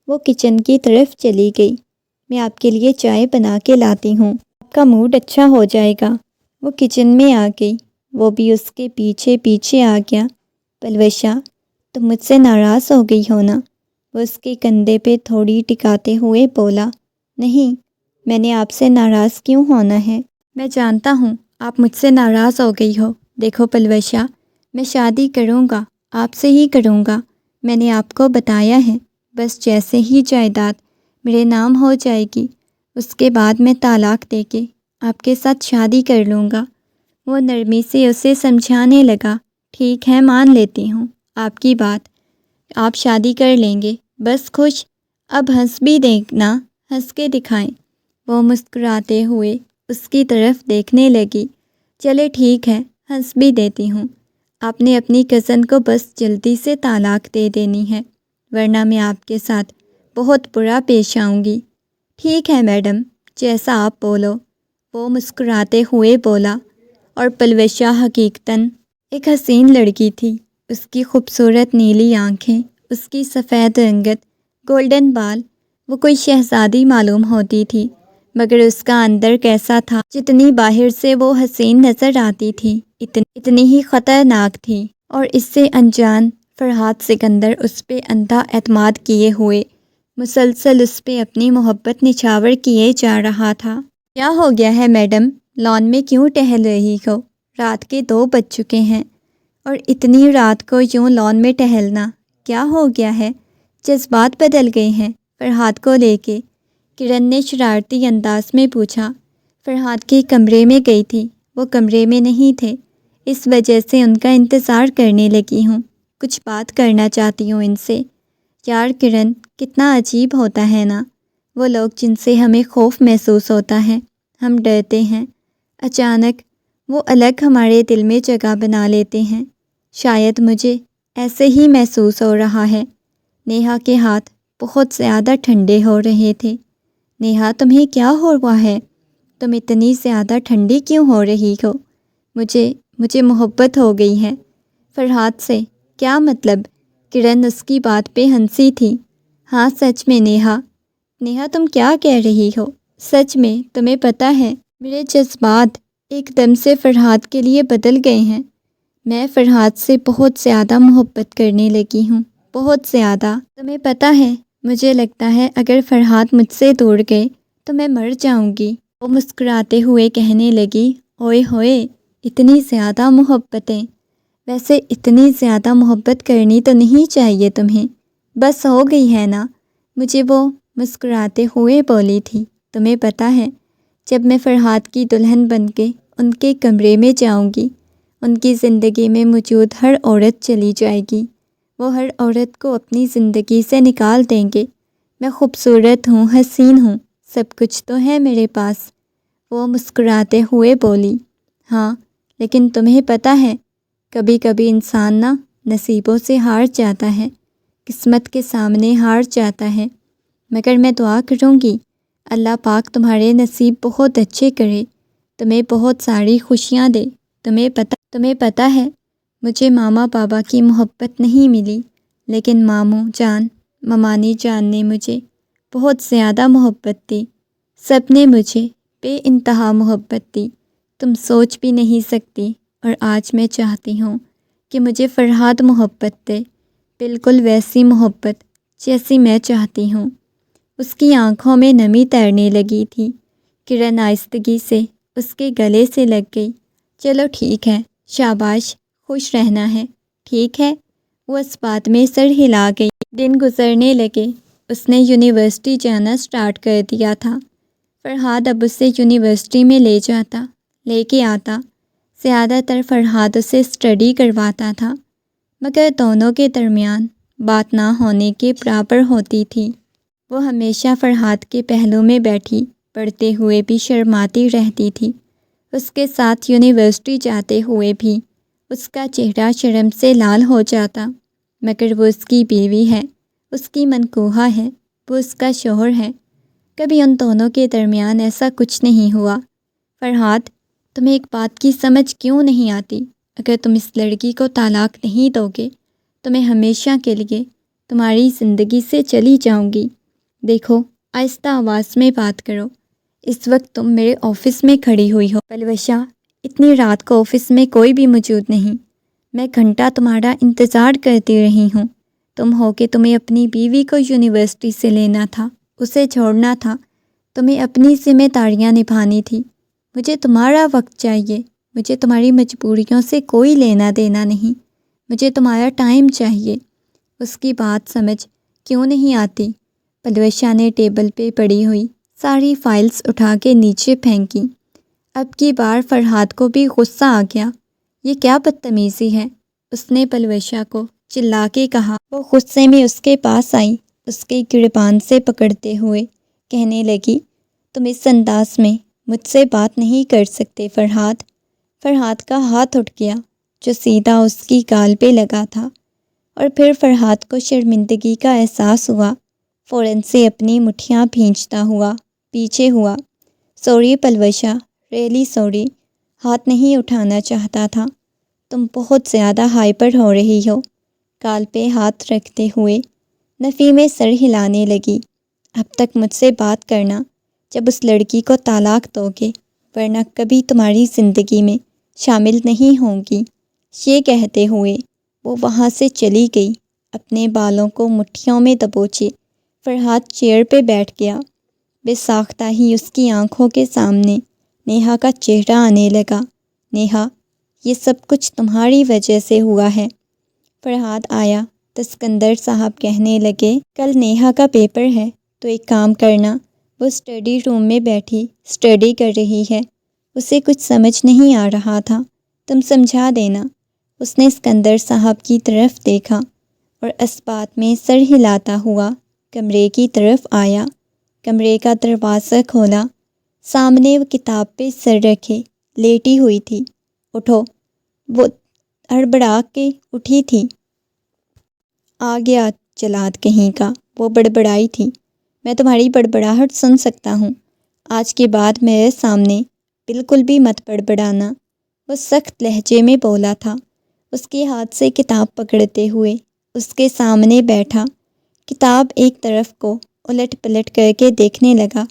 وہ کچن کی طرف چلی گئی۔ میں آپ کے لیے چائے بنا کے لاتی ہوں، آپ کا موڈ اچھا ہو جائے گا۔ وہ کچن میں آ گئی، وہ بھی اس کے پیچھے پیچھے آ گیا۔ پلوشا، تم مجھ سے ناراض ہو گئی ہو نا؟ وہ اس کے کندھے پہ تھوڑی ٹکاتے ہوئے بولا۔ نہیں، میں نے آپ سے ناراض کیوں ہونا ہے؟ میں جانتا ہوں آپ مجھ سے ناراض ہو گئی ہو۔ دیکھو پلوشا، میں شادی کروں گا، آپ سے ہی کروں گا، میں نے آپ کو بتایا ہے۔ بس جیسے ہی جائیداد میرے نام ہو جائے گی، اس کے بعد میں طلاق دے کے آپ کے ساتھ شادی کر لوں گا۔ وہ نرمی سے اسے سمجھانے لگا۔ ٹھیک ہے، مان لیتی ہوں آپ کی بات، آپ شادی کر لیں گے، بس خوش؟ اب ہنس بھی دیکھنا، ہنس کے دکھائیں۔ وہ مسکراتے ہوئے اس کی طرف دیکھنے لگی۔ چلے ٹھیک ہے، ہنس بھی دیتی ہوں، آپ نے اپنی کزن کو بس جلدی سے طلاق دے دینی ہے، ورنہ میں آپ کے ساتھ بہت برا پیش آؤں گی۔ ٹھیک ہے میڈم، جیسا آپ بولو، وہ مسکراتے ہوئے بولا۔ اور پلوشا حقیقتاً ایک حسین لڑکی تھی۔ اس کی خوبصورت نیلی آنکھیں، اس کی سفید رنگت، گولڈن بال، وہ کوئی شہزادی معلوم ہوتی تھی، مگر اس کا اندر کیسا تھا؟ جتنی باہر سے وہ حسین نظر آتی تھی، اتنی ہی خطرناک تھی۔ اور اس سے انجان فرحات سکندر اس پہ اندھا اعتماد کیے ہوئے مسلسل اس پہ اپنی محبت نچھاور کیے جا رہا تھا۔ کیا ہو گیا ہے میڈم؟ لان میں کیوں ٹہل رہی ہو؟ رات کے 2 بج چکے ہیں، اور اتنی رات کو یوں لان میں ٹہلنا کیا ہو گیا ہے؟ جذبات بدل گئے ہیں فرحات کو لے کے؟ کرن نے شرارتی انداز میں پوچھا۔ فرحات کے کمرے میں گئی تھی، وہ کمرے میں نہیں تھے، اس وجہ سے ان کا انتظار کرنے لگی ہوں۔ کچھ بات کرنا چاہتی ہوں ان سے۔ یار کرن، کتنا عجیب ہوتا ہے نا، وہ لوگ جن سے ہمیں خوف محسوس ہوتا ہے، ہم ڈرتے ہیں، اچانک وہ الگ ہمارے دل میں جگہ بنا لیتے ہیں۔ شاید مجھے ایسے ہی محسوس ہو رہا ہے۔ نیہا کے ہاتھ بہت زیادہ ٹھنڈے ہو رہے تھے۔ نیہا، تمہیں کیا ہوا ہے؟ تم اتنی زیادہ ٹھنڈی کیوں ہو رہی ہو؟ مجھے محبت ہو گئی ہے فرحات سے۔ کیا مطلب؟ کرن اس کی بات پہ ہنسی تھی۔ ہاں سچ میں نیہا۔ نیہا تم کیا کہہ رہی ہو؟ سچ میں تمہیں پتہ ہے میرے جذبات ایک دم سے فرحات کے لیے بدل گئے ہیں۔ میں فرحات سے بہت زیادہ محبت کرنے لگی ہوں، بہت زیادہ۔ تمہیں پتہ ہے مجھے لگتا ہے اگر فرحات مجھ سے دور گئے تو میں مر جاؤں گی۔ وہ مسکراتے ہوئے کہنے لگی، اوئے ہوئے، اتنی زیادہ محبتیں؟ ویسے اتنی زیادہ محبت کرنی تو نہیں چاہیے تمہیں، بس ہو گئی ہے نا؟ مجھے وہ مسکراتے ہوئے بولی تھی۔ تمہیں پتہ ہے جب میں فرحات کی دلہن بن کے ان کے کمرے میں جاؤں گی، ان کی زندگی میں موجود ہر عورت چلی جائے گی، وہ ہر عورت کو اپنی زندگی سے نکال دیں گے۔ میں خوبصورت ہوں، حسین ہوں، سب کچھ تو ہے میرے پاس۔ وہ مسکراتے ہوئے بولی، ہاں لیکن تمہیں پتہ ہے کبھی کبھی انسان نا نصیبوں سے ہار جاتا ہے، قسمت کے سامنے ہار جاتا ہے، مگر میں دعا کروں گی اللہ پاک تمہارے نصیب بہت اچھے کرے، تمہیں بہت ساری خوشیاں دے۔ تمہیں پتہ ہے مجھے ماما بابا کی محبت نہیں ملی، لیکن ماموں جان، ممانی جان نے مجھے بہت زیادہ محبت دی۔ سب نے مجھے بے انتہا محبت دی، تم سوچ بھی نہیں سکتی۔ اور آج میں چاہتی ہوں کہ مجھے فرحات محبت دے، بالکل ویسی محبت جیسی میں چاہتی ہوں۔ اس کی آنکھوں میں نمی تیرنے لگی تھی۔ کرن آہستگی سے اس کے گلے سے لگ گئی۔ چلو ٹھیک ہے، شاباش، خوش رہنا ہے، ٹھیک ہے؟ وہ اس بات میں سر ہلا گئی۔ دن گزرنے لگے، اس نے یونیورسٹی جانا سٹارٹ کر دیا تھا۔ فرحات اب اسے یونیورسٹی میں لے جاتا، لے کے آتا، زیادہ تر فرحات اسے اسٹڈی کرواتا تھا، مگر دونوں کے درمیان بات نہ ہونے کے برابر ہوتی تھی۔ وہ ہمیشہ فرحات کے پہلو میں بیٹھی پڑھتے ہوئے بھی شرماتی رہتی تھی، اس کے ساتھ یونیورسٹی جاتے ہوئے بھی اس کا چہرہ شرم سے لال ہو جاتا، مگر وہ اس کی بیوی ہے، اس کی منکوحہ ہے، وہ اس کا شوہر ہے۔ کبھی ان دونوں کے درمیان ایسا کچھ نہیں ہوا۔ فرحات، تمہیں ایک بات کی سمجھ کیوں نہیں آتی؟ اگر تم اس لڑکی کو طلاق نہیں دو گے تو میں ہمیشہ کے لیے تمہاری زندگی سے چلی جاؤں گی۔ دیکھو، آہستہ آواز میں بات کرو، اس وقت تم میرے آفس میں کھڑی ہوئی ہو۔ پلوشا، اتنی رات کو آفس میں کوئی بھی موجود نہیں، میں گھنٹہ تمہارا انتظار کرتی رہی ہوں۔ تم ہو کہ تمہیں اپنی بیوی کو یونیورسٹی سے لینا تھا، اسے چھوڑنا تھا، تمہیں اپنی ذمہ داریاں نبھانی تھی۔ مجھے تمہارا وقت چاہیے، مجھے تمہاری مجبوریوں سے کوئی لینا دینا نہیں، مجھے تمہارا ٹائم چاہیے۔ اس کی بات سمجھ کیوں نہیں آتی؟ پلوشا نے ٹیبل پہ پڑی ہوئی ساری فائلز اٹھا کے نیچے پھینکی۔ اب کی بار فرحات کو بھی غصہ آ گیا۔ یہ کیا بدتمیزی ہے؟ اس نے پلوشا کو چلا کے کہا۔ وہ غصے میں اس کے پاس آئی، اس کے گریبان سے پکڑتے ہوئے کہنے لگی، تم اس انداز میں مجھ سے بات نہیں کر سکتے فرحات۔ فرحات کا ہاتھ اٹھ گیا، جو سیدھا اس کی گال پہ لگا تھا، اور پھر فرحاد کو شرمندگی کا احساس ہوا۔ فوراً سے اپنی مٹھیاں بھینچتا ہوا پیچھے ہوا۔ سوری پلوشا، ریئلی سوری، ہاتھ نہیں اٹھانا چاہتا تھا۔ تم بہت زیادہ ہائپر ہو رہی ہو۔ گال پہ ہاتھ رکھتے ہوئے نفی میں سر ہلانے لگی۔ اب تک مجھ سے بات کرنا جب اس لڑکی کو طلاق دو گے، ورنہ کبھی تمہاری زندگی میں شامل نہیں ہوں گی۔ یہ کہتے ہوئے وہ وہاں سے چلی گئی، اپنے بالوں کو مٹھیوں میں دبوچے۔ فرحاد چیئر پہ بیٹھ گیا۔ بے ساختہ ہی اس کی آنکھوں کے سامنے نیہا کا چہرہ آنے لگا۔ نیہا، یہ سب کچھ تمہاری وجہ سے ہوا ہے۔ فرحاد آیا تو سکندر صاحب کہنے لگے، کل نیہا کا پیپر ہے تو ایک کام کرنا، وہ اسٹڈی روم میں بیٹھی اسٹڈی کر رہی ہے، اسے کچھ سمجھ نہیں آ رہا تھا، تم سمجھا دینا۔ اس نے سکندر صاحب کی طرف دیکھا اور اسبات میں سر ہلاتا ہوا کمرے کی طرف آیا۔ کمرے کا دروازہ کھولا، سامنے وہ کتاب پہ سر رکھے لیٹی ہوئی تھی۔ اٹھو، وہ ہڑبڑا کے اٹھی تھی۔ آ گیا جلاد کہیں کا، وہ بڑبڑائی تھی۔ میں تمہاری بڑبڑاہٹ سن سکتا ہوں، آج کے بعد میرے سامنے بالکل بھی مت بڑبڑانا، وہ سخت لہجے میں بولا تھا۔ اس کے ہاتھ سے کتاب پکڑتے ہوئے اس کے سامنے بیٹھا، کتاب ایک طرف کو الٹ پلٹ کر کے دیکھنے لگا۔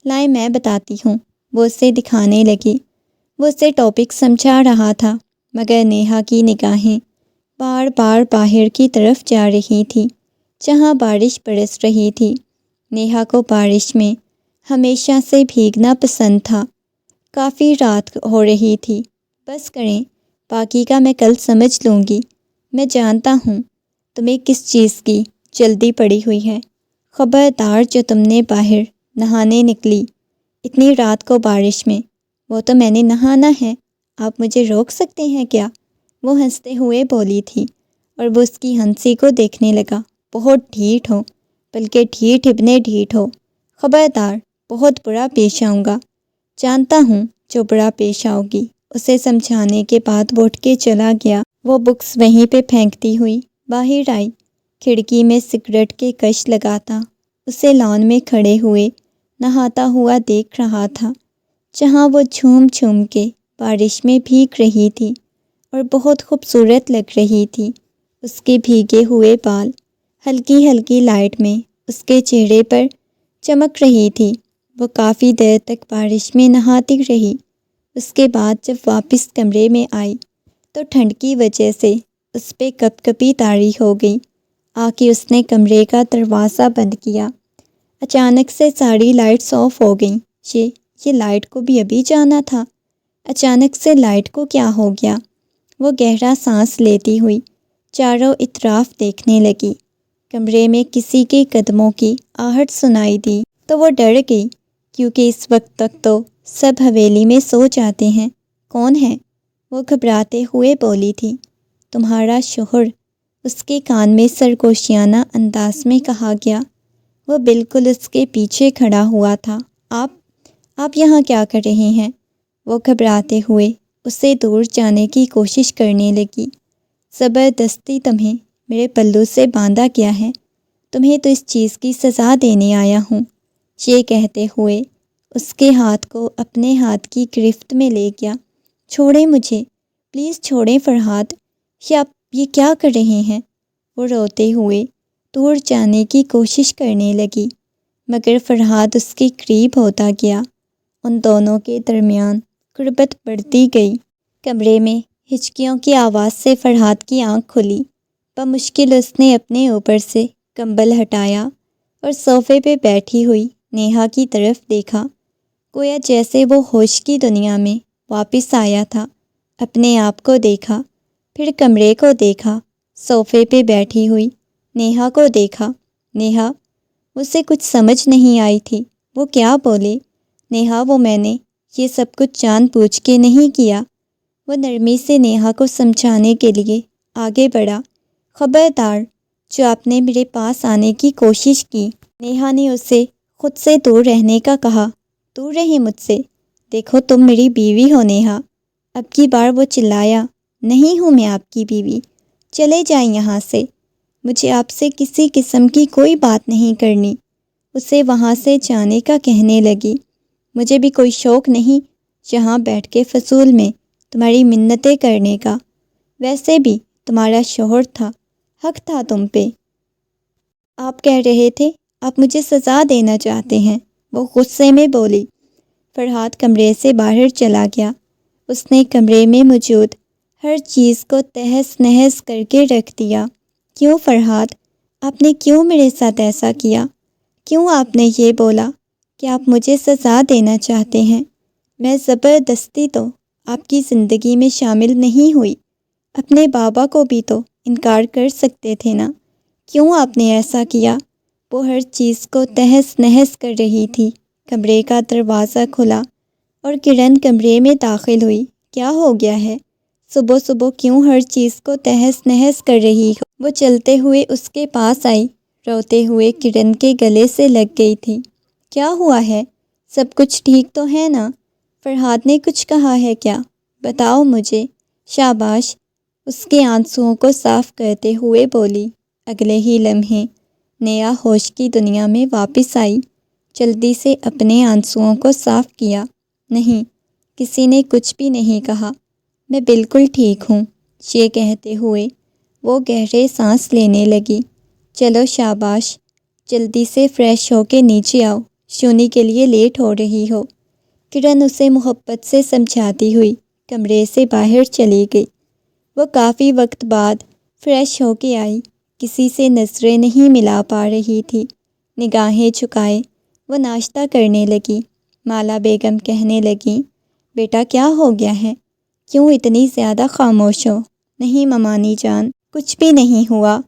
لائیں میں بتاتی ہوں، وہ اسے دکھانے لگی۔ وہ اسے ٹاپک سمجھا رہا تھا، مگر نیہا کی نگاہیں بار بار باہر کی طرف جا رہی تھی جہاں بارش برس رہی تھی۔ نیہا کو بارش میں ہمیشہ سے بھیگنا پسند تھا۔ کافی رات ہو رہی تھی، بس کریں، باقی کا میں کل سمجھ لوں گی۔ میں جانتا ہوں تمہیں کس چیز کی جلدی پڑی ہوئی ہے۔ خبردار جو تم نے باہر نہانے نکلی اتنی رات کو بارش میں، وہ تو میں نے نہانا ہے، آپ مجھے روک سکتے ہیں کیا؟ وہ ہنستے ہوئے بولی تھی اور وہ اس کی ہنسی کو دیکھنے لگا۔ بہت ڈھیٹ ہو، بلکہ ڈھیٹ ابن ڈھیٹ ہو، خبردار بہت برا پیش آؤں گا۔ جانتا ہوں جو برا پیش آؤ گی۔ اسے سمجھانے کے بعد وہ اٹھ کے چلا گیا۔ وہ بکس وہیں پہ پھینکتی ہوئی باہر آئی، کھڑکی میں سگریٹ کے کش لگاتا اسے لان میں کھڑے ہوئے نہاتا ہوا دیکھ رہا تھا، جہاں وہ جھوم جھوم کے بارش میں بھیگ رہی تھی اور بہت خوبصورت لگ رہی تھی۔ اس کے بھیگے ہوئے بال ہلکی ہلکی لائٹ میں اس کے چہرے پر چمک رہی تھی۔ وہ کافی دیر تک بارش میں نہاتی رہی۔ اس کے بعد جب واپس کمرے میں آئی تو ٹھنڈ کی وجہ سے اس پہ کپ کپی طاری ہو گئی۔ آ کے اس نے کمرے کا دروازہ بند کیا۔ اچانک سے ساری لائٹس آف ہو گئیں۔ یہ لائٹ کو بھی ابھی جانا تھا؟ اچانک سے لائٹ کو کیا ہو گیا؟ وہ گہرا سانس لیتی ہوئی چاروں اطراف دیکھنے لگی۔ کمرے میں کسی کے قدموں کی آہٹ سنائی دی تو وہ ڈر گئی، کیونکہ اس وقت تک تو سب حویلی میں سو جاتے ہیں۔ کون ہے؟ وہ گھبراتے ہوئے بولی تھی۔ تمہارا شوہر، اس کے کان میں سرگوشیانہ انداز میں کہا گیا۔ وہ بالکل اس کے پیچھے کھڑا ہوا تھا۔ آپ یہاں کیا کر رہے ہیں؟ وہ گھبراتے ہوئے اسے دور جانے کی کوشش کرنے لگی۔ زبردستی تمہیں میرے پلو سے باندھا گیا ہے، تمہیں تو اس چیز کی سزا دینے آیا ہوں۔ یہ کہتے ہوئے اس کے ہاتھ کو اپنے ہاتھ کی گرفت میں لے گیا۔ چھوڑیں مجھے، پلیز چھوڑیں فرحاد، آپ یہ کیا کر رہے ہیں؟ وہ روتے ہوئے دور جانے کی کوشش کرنے لگی، مگر فرحاد اس کے قریب ہوتا گیا۔ ان دونوں کے درمیان قربت بڑھتی گئی۔ کمرے میں ہچکیوں کی آواز سے فرحاد کی آنکھ کھلی۔ بمشکل اس نے اپنے اوپر سے کمبل ہٹایا اور صوفے پہ بیٹھی ہوئی نیہا کی طرف دیکھا، گویا جیسے وہ ہوش کی دنیا میں واپس آیا تھا۔ اپنے آپ کو دیکھا، پھر کمرے کو دیکھا، صوفے پہ بیٹھی ہوئی نیہا کو دیکھا۔ نیہا، اسے کچھ سمجھ نہیں آئی تھی، وہ کیا بولے۔ نیہا، وہ میں نے یہ سب کچھ جان بوجھ کے نہیں کیا۔ وہ نرمی سے نیہا کو سمجھانے کے لیے آگے بڑھا۔ خبردار جو آپ نے میرے پاس آنے کی کوشش کی۔ نیہا نے اسے خود سے دور رہنے کا کہا۔ دور رہیں مجھ سے؟ دیکھو تم میری بیوی ہو نیہا۔ اب کی بار وہ چلایا، نہیں ہوں میں آپ کی بیوی، چلے جائیں یہاں سے، مجھے آپ سے کسی قسم کی کوئی بات نہیں کرنی۔ اسے وہاں سے جانے کا کہنے لگی۔ مجھے بھی کوئی شوق نہیں جہاں بیٹھ کے فضول میں تمہاری منتیں کرنے کا، ویسے بھی تمہارا شوہر تھا، حق تھا تم پہ۔ آپ کہہ رہے تھے آپ مجھے سزا دینا چاہتے ہیں، وہ غصے میں بولی۔ فرحاد کمرے سے باہر چلا گیا۔ اس نے کمرے میں موجود ہر چیز کو تہس نہس کر کے رکھ دیا۔ کیوں فرحاد، آپ نے کیوں میرے ساتھ ایسا کیا؟ کیوں آپ نے یہ بولا کہ آپ مجھے سزا دینا چاہتے ہیں؟ میں زبردستی تو آپ کی زندگی میں شامل نہیں ہوئی، اپنے بابا کو بھی تو انکار کر سکتے تھے نا، کیوں آپ نے ایسا کیا؟ وہ ہر چیز کو تہس نہس کر رہی تھی۔ کمرے کا دروازہ کھلا اور کرن کمرے میں داخل ہوئی۔ کیا ہو گیا ہے؟ صبح صبح کیوں ہر چیز کو تہس نہس کر رہی ہو؟ وہ چلتے ہوئے اس کے پاس آئی، روتے ہوئے کرن کے گلے سے لگ گئی تھی۔ کیا ہوا ہے؟ سب کچھ ٹھیک تو ہے نا؟ فرحاد نے کچھ کہا ہے کیا؟ بتاؤ مجھے۔ شاباش، اس کے آنسوؤں کو صاف کرتے ہوئے بولی۔ اگلے ہی لمحے نیہا ہوش کی دنیا میں واپس آئی، جلدی سے اپنے آنسوؤں کو صاف کیا۔ نہیں، کسی نے کچھ بھی نہیں کہا، میں بالکل ٹھیک ہوں۔ یہ کہتے ہوئے وہ گہرے سانس لینے لگی۔ چلو شاباش، جلدی سے فریش ہو کے نیچے آؤ، شونی کے لیے لیٹ ہو رہی ہو۔ کرن اسے محبت سے سمجھاتی ہوئی کمرے سے باہر چلی گئی۔ وہ کافی وقت بعد فریش ہو کے آئی، کسی سے نظریں نہیں ملا پا رہی تھی۔ نگاہیں جھکائے وہ ناشتہ کرنے لگی۔ مالا بیگم کہنے لگیں، بیٹا کیا ہو گیا ہے؟ کیوں اتنی زیادہ خاموش ہو؟ نہیں ممانی جان، کچھ بھی نہیں ہوا۔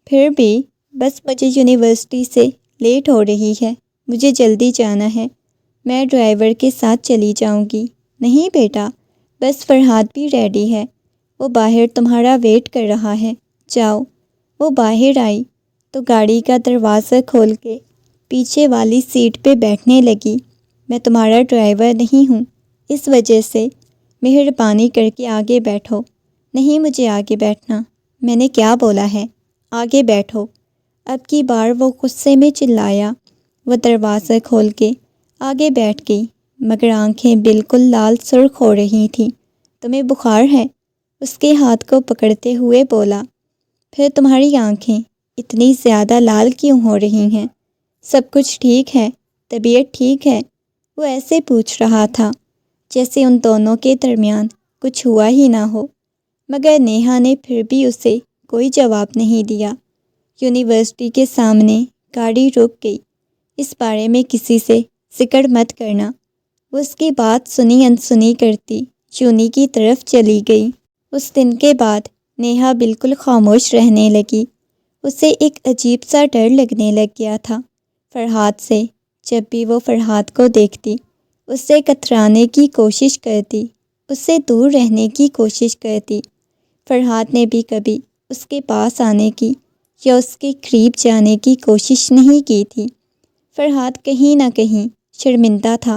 پھر بھی بس مجھے یونیورسٹی سے لیٹ ہو رہی ہے، مجھے جلدی جانا ہے، میں ڈرائیور کے ساتھ چلی جاؤں گی۔ نہیں بیٹا، بس فرحاد بھی ریڈی ہے، وہ باہر تمہارا ویٹ کر رہا ہے، جاؤ۔ وہ باہر آئی تو گاڑی کا دروازہ کھول کے پیچھے والی سیٹ پہ بیٹھنے لگی۔ میں تمہارا ڈرائیور نہیں ہوں، اس وجہ سے مہربانی کر کے آگے بیٹھو۔ نہیں مجھے آگے بیٹھنا، میں نے کیا بولا ہے؟ آگے بیٹھو۔ اب کی بار وہ غصے میں چلایا۔ وہ دروازہ کھول کے آگے بیٹھ گئی، مگر آنکھیں بالکل لال سرخ ہو رہی تھیں۔ تمہیں بخار ہے؟ اس کے ہاتھ کو پکڑتے ہوئے بولا۔ پھر تمہاری آنکھیں اتنی زیادہ لال کیوں ہو رہی ہیں؟ سب کچھ ٹھیک ہے؟ طبیعت ٹھیک ہے؟ وہ ایسے پوچھ رہا تھا جیسے ان دونوں کے درمیان کچھ ہوا ہی نہ ہو، مگر نیہا نے پھر بھی اسے کوئی جواب نہیں دیا۔ یونیورسٹی کے سامنے گاڑی رک گئی۔ اس بارے میں کسی سے ذکر مت کرنا۔ وہ اس کی بات سنی انسنی کرتی چونی کی طرف چلی گئی۔ اس دن کے بعد نیہا بالکل خاموش رہنے لگی۔ اسے ایک عجیب سا ڈر لگنے لگ گیا تھا فرحاد سے۔ جب بھی وہ فرحاد کو دیکھتی، اس سے کترانے کی کوشش کرتی، اس سے دور رہنے کی کوشش کرتی۔ فرحاد نے بھی کبھی اس کے پاس آنے کی یا اس کے قریب جانے کی کوشش نہیں کی تھی۔ فرحاد کہیں نہ کہیں شرمندہ تھا۔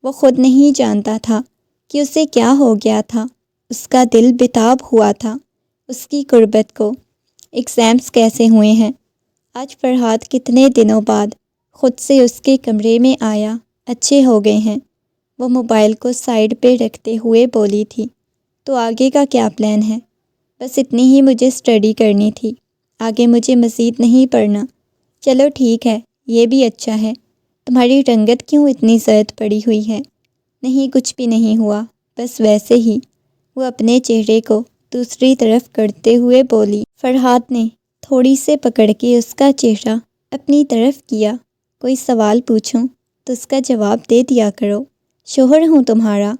وہ خود نہیں جانتا تھا کہ اسے کیا ہو گیا تھا۔ اس کا دل بےتاب ہوا تھا اس کی غربت کو۔ ایگزامس کیسے ہوئے ہیں؟ آج فرحاد کتنے دنوں بعد خود سے اس کے کمرے میں آیا۔ اچھے ہو گئے ہیں، وہ موبائل کو سائیڈ پہ رکھتے ہوئے بولی تھی۔ تو آگے کا کیا پلان ہے؟ بس اتنی ہی مجھے اسٹڈی کرنی تھی، آگے مجھے مزید نہیں پڑھنا۔ چلو ٹھیک ہے، یہ بھی اچھا ہے۔ تمہاری رنگت کیوں اتنی زرد پڑی ہوئی ہے؟ نہیں کچھ بھی نہیں ہوا، بس ویسے ہی، وہ اپنے چہرے کو دوسری طرف کرتے ہوئے بولی۔ فرحاد نے تھوڑی سے پکڑ کے اس کا چہرہ اپنی طرف کیا۔ کوئی سوال پوچھوں تو اس کا جواب دے دیا کرو، شوہر ہوں تمہارا۔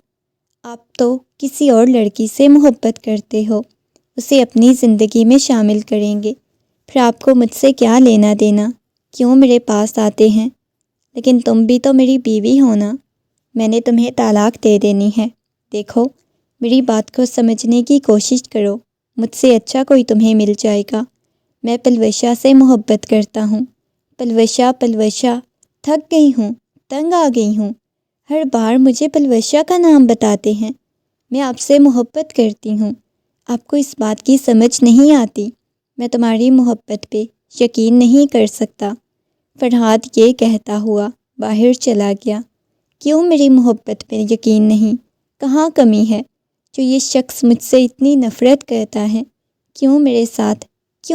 آپ تو کسی اور لڑکی سے محبت کرتے ہو، اسے اپنی زندگی میں شامل کریں گے، پھر آپ کو مجھ سے کیا لینا دینا؟ کیوں میرے پاس آتے ہیں؟ لیکن تم بھی تو میری بیوی ہو نا، میں نے تمہیں طلاق دے دینی ہے۔ دیکھو میری بات کو سمجھنے کی کوشش کرو، مجھ سے اچھا کوئی تمہیں مل جائے گا۔ میں پلوشا سے محبت کرتا ہوں۔ پلوشا پلوشا، تھک گئی ہوں، تنگ آ گئی ہوں، ہر بار مجھے پلوشا کا نام بتاتے ہیں۔ میں آپ سے محبت کرتی ہوں، آپ کو اس بات کی سمجھ نہیں آتی، میں تمہاری محبت پہ یقین نہیں کر سکتا۔ فرحاد یہ کہتا ہوا باہر چلا گیا۔ کیوں میری محبت پہ یقین نہیں؟ کہاں کمی ہے جو یہ شخص مجھ سے اتنی نفرت کرتا ہے؟ کیوں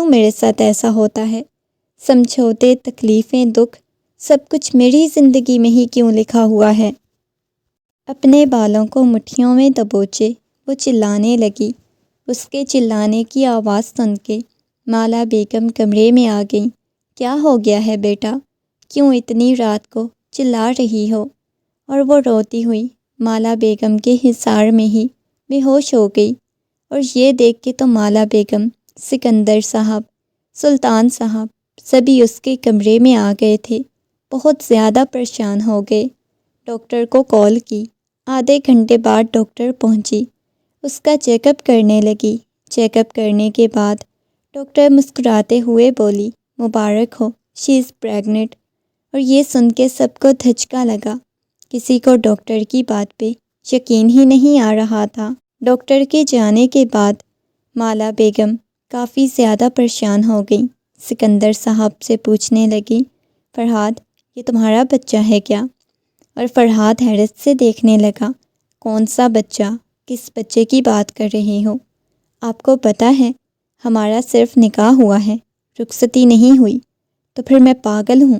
میرے ساتھ ایسا ہوتا ہے؟ سمجھوتے، تکلیفیں، دکھ، سب کچھ میری زندگی میں ہی کیوں لکھا ہوا ہے؟ اپنے بالوں کو مٹھیوں میں دبوچے وہ چلانے لگی۔ اس کے چلانے کی آواز سن کے مالا بیگم کمرے میں آ گئیں۔ کیا ہو گیا ہے بیٹا؟ کیوں اتنی رات کو چلا رہی ہو؟ اور وہ روتی ہوئی مالا بیگم کے حصار میں ہی بے ہوش ہو گئی۔ اور یہ دیکھ کے تو مالا بیگم، سکندر صاحب، سلطان صاحب سبھی اس کے کمرے میں آ گئے تھے۔ بہت زیادہ پریشان ہو گئے۔ ڈاکٹر کو کال کی۔ آدھے گھنٹے بعد ڈاکٹر پہنچی۔ اس کا چیک اپ کرنے لگی۔ چیک اپ کرنے کے بعد ڈاکٹر مسکراتے ہوئے بولی، مبارک ہو، شی از پریگننٹ۔ اور یہ سن کے سب کو دھچکا لگا۔ کسی کو ڈاکٹر کی بات پہ یقین ہی نہیں آ رہا تھا۔ ڈاکٹر کے جانے کے بعد مالا بیگم کافی زیادہ پریشان ہو گئیں۔ سکندر صاحب سے پوچھنے لگی، فرحاد یہ تمہارا بچہ ہے کیا؟ اور فرحاد حیرت سے دیکھنے لگا، کون سا بچہ؟ کس بچے کی بات کر رہی ہو؟ آپ کو پتہ ہے ہمارا صرف نکاح ہوا ہے، رخصتی نہیں ہوئی۔ تو پھر میں پاگل ہوں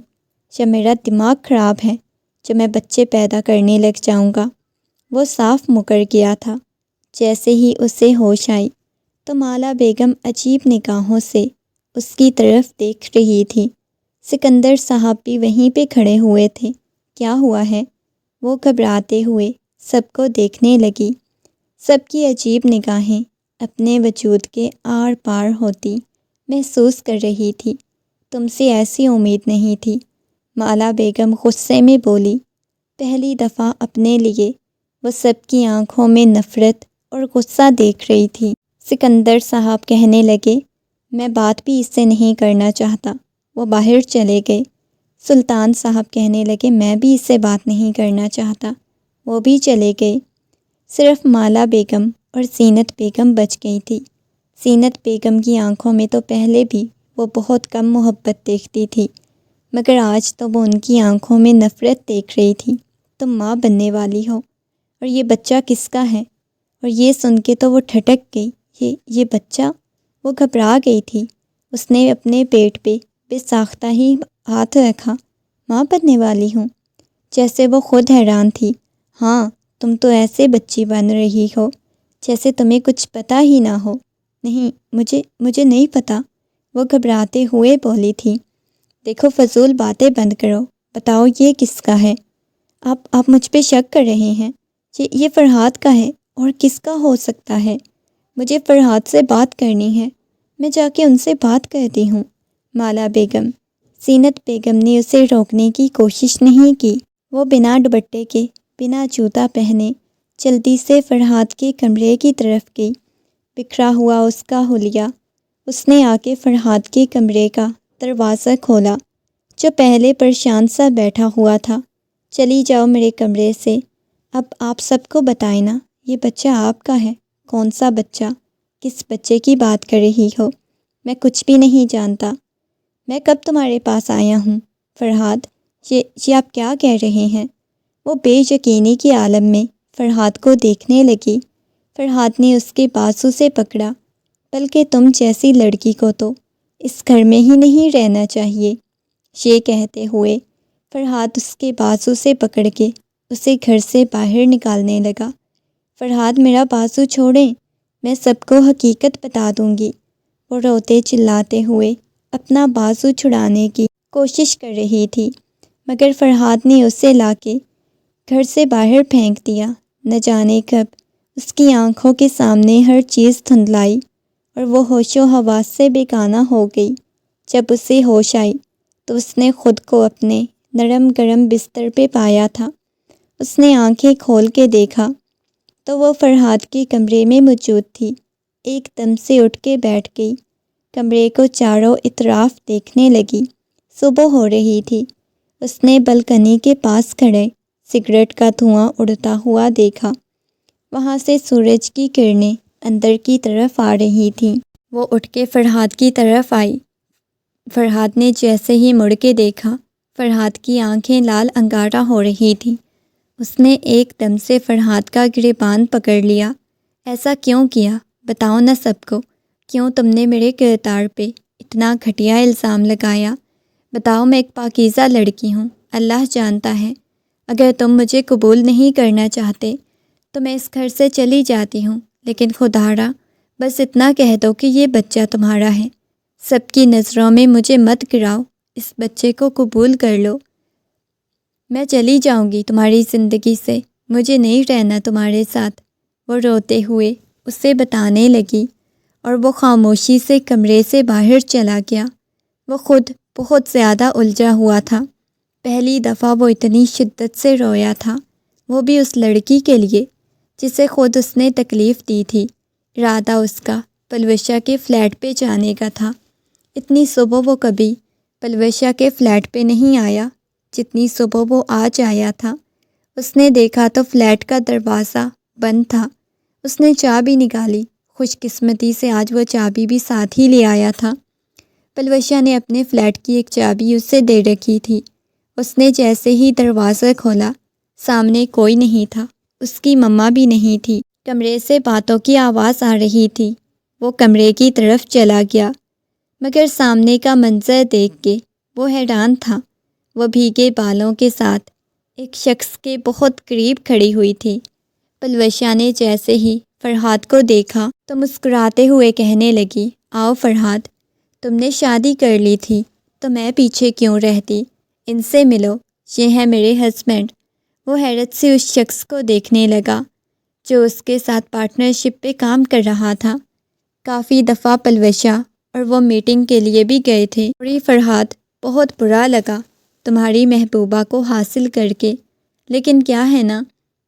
یا میرا دماغ خراب ہے جو میں بچے پیدا کرنے لگ جاؤں گا؟ وہ صاف مکر گیا تھا۔ جیسے ہی اسے ہوش آئی تو مالا بیگم عجیب نگاہوں سے اس کی طرف دیکھ رہی تھی۔ سکندر صاحب بھی وہیں پہ کھڑے ہوئے تھے۔ کیا ہوا ہے؟ وہ گھبراتے ہوئے سب کو دیکھنے لگی۔ سب کی عجیب نگاہیں اپنے وجود کے آر پار ہوتی محسوس کر رہی تھی۔ تم سے ایسی امید نہیں تھی، مالا بیگم غصے میں بولی۔ پہلی دفعہ اپنے لیے وہ سب کی آنکھوں میں نفرت اور غصہ دیکھ رہی تھی۔ سکندر صاحب کہنے لگے، میں بات بھی اس سے نہیں کرنا چاہتا۔ وہ باہر چلے گئے۔ سلطان صاحب کہنے لگے، میں بھی اس سے بات نہیں کرنا چاہتا۔ وہ بھی چلے گئے۔ صرف مالا بیگم اور زینت بیگم بچ گئی تھی۔ زینت بیگم کی آنکھوں میں تو پہلے بھی وہ بہت کم محبت دیکھتی تھی، مگر آج تو وہ ان کی آنکھوں میں نفرت دیکھ رہی تھی۔ تم ماں بننے والی ہو، اور یہ بچہ کس کا ہے؟ اور یہ سن کے تو وہ ٹھٹک گئی۔ یہ بچہ؟ وہ گھبرا گئی تھی۔ اس نے اپنے پیٹ پہ بے ساختہ ہی ہاتھ رکھا۔ ماں بننے والی ہوں؟ جیسے وہ خود حیران تھی۔ ہاں، تم تو ایسے بچی بن رہی ہو جیسے تمہیں کچھ پتہ ہی نہ ہو۔ نہیں، مجھے نہیں پتہ، وہ گھبراتے ہوئے بولی تھی۔ دیکھو فضول باتیں بند کرو، بتاؤ یہ کس کا ہے؟ آپ مجھ پہ شک کر رہے ہیں؟ یہ فرحاد کا ہے، اور کس کا ہو سکتا ہے؟ مجھے فرحاد سے بات کرنی ہے، میں جا کے ان سے بات کرتی ہوں۔ مالا بیگم، زینت بیگم نے اسے روکنے کی کوشش نہیں کی۔ وہ بنا دوپٹے کے، بنا جوتا پہنے جلدی سے فرحاد کے کمرے کی طرف گئی۔ بکھرا ہوا اس کا حلیہ۔ اس نے آ کے فرحاد کے کمرے کا دروازہ کھولا، جو پہلے پریشان سا بیٹھا ہوا تھا۔ چلی جاؤ میرے کمرے سے، اب آپ سب کو بتائیں نا، یہ بچہ آپ کا ہے۔ کون سا بچہ؟ کس بچے کی بات کر رہی ہو؟ میں کچھ بھی نہیں جانتا۔ میں کب تمہارے پاس آیا ہوں؟ فرحاد، یہ آپ کیا کہہ رہے ہیں؟ وہ بے یقینی کے عالم میں فرحاد کو دیکھنے لگی۔ فرحاد نے اس کے بازو سے پکڑا، بلکہ تم جیسی لڑکی کو تو اس گھر میں ہی نہیں رہنا چاہیے۔ یہ کہتے ہوئے فرحاد اس کے بازو سے پکڑ کے اسے گھر سے باہر نکالنے لگا۔ فرحاد، میرا بازو چھوڑیں، میں سب کو حقیقت بتا دوں گی۔ وہ روتے چلاتے ہوئے اپنا بازو چھڑانے کی کوشش کر رہی تھی، مگر فرحاد نے اسے لا کے گھر سے باہر پھینک دیا۔ نہ جانے کب اس کی آنکھوں کے سامنے ہر چیز دھندلائی اور وہ ہوش و حواس سے بیگانہ ہو گئی۔ جب اسے ہوش آئی تو اس نے خود کو اپنے نرم گرم بستر پہ پایا تھا۔ اس نے آنکھیں کھول کے دیکھا تو وہ فرحاد کے کمرے میں موجود تھی۔ ایک دم سے اٹھ کے بیٹھ گئی، کمرے کو چاروں اطراف دیکھنے لگی۔ صبح ہو رہی تھی۔ اس نے بلکنی کے پاس کھڑے سگریٹ کا دھواں اڑتا ہوا دیکھا۔ وہاں سے سورج کی کرنیں اندر کی طرف آ رہی تھیں۔ وہ اٹھ کے فرحاد کی طرف آئی۔ فرحاد نے جیسے ہی مڑ کے دیکھا، فرحاد کی آنکھیں لال انگارہ ہو رہی تھیں۔ اس نے ایک دم سے فرحاد کا گریبان پکڑ لیا۔ ایسا کیوں کیا؟ بتاؤ نہ سب کو، کیوں تم نے میرے کردار پہ اتنا گھٹیا الزام لگایا؟ بتاؤ، میں ایک پاکیزہ لڑکی ہوں، اللہ جانتا ہے۔ اگر تم مجھے قبول نہیں کرنا چاہتے تو میں اس گھر سے چلی جاتی ہوں، لیکن خدا را بس اتنا کہہ دو کہ یہ بچہ تمہارا ہے۔ سب کی نظروں میں مجھے مت گراؤ، اس بچے کو قبول کر لو۔ میں چلی جاؤں گی تمہاری زندگی سے، مجھے نہیں رہنا تمہارے ساتھ۔ وہ روتے ہوئے اسے بتانے لگی اور وہ خاموشی سے کمرے سے باہر چلا گیا۔ وہ خود بہت زیادہ الجھا ہوا تھا۔ پہلی دفعہ وہ اتنی شدت سے رویا تھا، وہ بھی اس لڑکی کے لیے جسے خود اس نے تکلیف دی تھی۔ ارادہ اس کا پلوشا کے فلیٹ پہ جانے کا تھا۔ اتنی صبح وہ کبھی پلوشا کے فلیٹ پہ نہیں آیا جتنی صبح وہ آج آیا تھا۔ اس نے دیکھا تو فلیٹ کا دروازہ بند تھا۔ اس نے چابی نکالی، خوش قسمتی سے آج وہ چابی بھی ساتھ ہی لے آیا تھا۔ پلوشا نے اپنے فلیٹ کی ایک چابی اسے دے رکھی تھی۔ اس نے جیسے ہی دروازہ کھولا، سامنے کوئی نہیں تھا، اس کی مما بھی نہیں تھی۔ کمرے سے باتوں کی آواز آ رہی تھی۔ وہ کمرے کی طرف چلا گیا، مگر سامنے کا منظر دیکھ کے وہ حیران تھا۔ وہ بھیگے بالوں کے ساتھ ایک شخص کے بہت قریب کھڑی ہوئی تھی۔ پلوشا نے جیسے ہی فرحاد کو دیکھا تو مسکراتے ہوئے کہنے لگی، آؤ فرحاد، تم نے شادی کر لی تھی تو میں پیچھے کیوں رہتی؟ ان سے ملو، یہ ہے میرے ہسبینڈ۔ وہ حیرت سے اس شخص کو دیکھنے لگا جو اس کے ساتھ پارٹنرشپ پہ کام کر رہا تھا۔ کافی دفعہ پلوشا اور وہ میٹنگ کے لیے بھی گئے تھے۔ اور فرحاد، بہت برا لگا تمہاری محبوبہ کو حاصل کر کے، لیکن کیا ہے نا،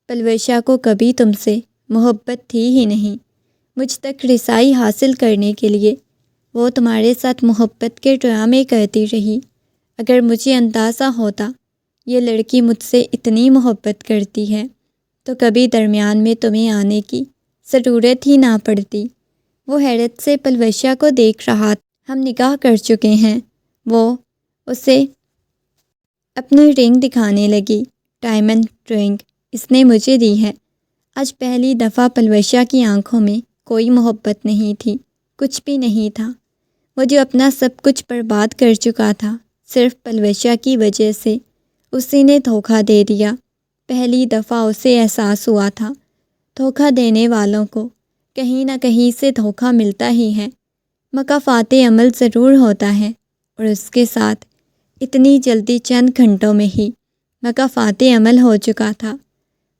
پلوشا کو کبھی تم سے محبت تھی ہی نہیں۔ مجھ تک رسائی حاصل کرنے کے لیے وہ تمہارے ساتھ محبت کے ڈرامے کرتی رہی۔ اگر مجھے اندازہ ہوتا یہ لڑکی مجھ سے اتنی محبت کرتی ہے تو کبھی درمیان میں تمہیں آنے کی ضرورت ہی نہ پڑتی۔ وہ حیرت سے پلوشا کو دیکھ رہا تھا۔ ہم نکاح کر چکے ہیں، وہ اسے اپنی رنگ دکھانے لگی۔ ڈائمنڈ رنگ اس نے مجھے دی ہے۔ آج پہلی دفعہ پلوشا کی آنکھوں میں کوئی محبت نہیں تھی، کچھ بھی نہیں تھا۔ وہ جو اپنا سب کچھ برباد کر چکا تھا صرف پلوشا کی وجہ سے، اسی نے دھوکہ دے دیا۔ پہلی دفعہ اسے احساس ہوا تھا دھوکہ دینے والوں کو کہیں نہ کہیں سے دھوکہ ملتا ہی ہے، مکافات عمل ضرور ہوتا ہے، اور اس کے ساتھ اتنی جلدی چند گھنٹوں میں ہی مکافات عمل ہو چکا تھا۔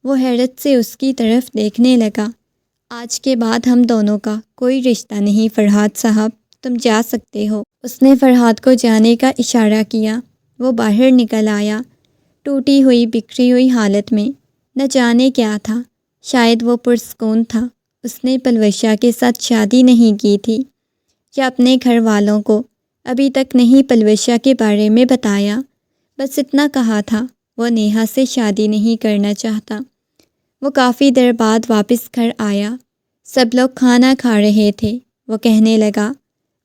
وہ حیرت سے اس کی طرف دیکھنے لگا۔ آج کے بعد ہم دونوں کا کوئی رشتہ نہیں فرحاد صاحب، تم جا سکتے ہو۔ اس نے فرحاد کو جانے کا اشارہ کیا۔ وہ باہر نکل آیا، ٹوٹی ہوئی بکھری ہوئی حالت میں۔ نہ جانے کیا تھا، شاید وہ پرسکون تھا۔ اس نے پلوشا کے ساتھ شادی نہیں کی تھی، یا اپنے گھر والوں کو ابھی تک نہیں پلوشا کے بارے میں بتایا۔ بس اتنا کہا تھا، وہ نیہا سے شادی نہیں کرنا چاہتا۔ وہ کافی دیر بعد واپس گھر آیا۔ سب لوگ کھانا کھا رہے تھے۔ وہ کہنے لگا،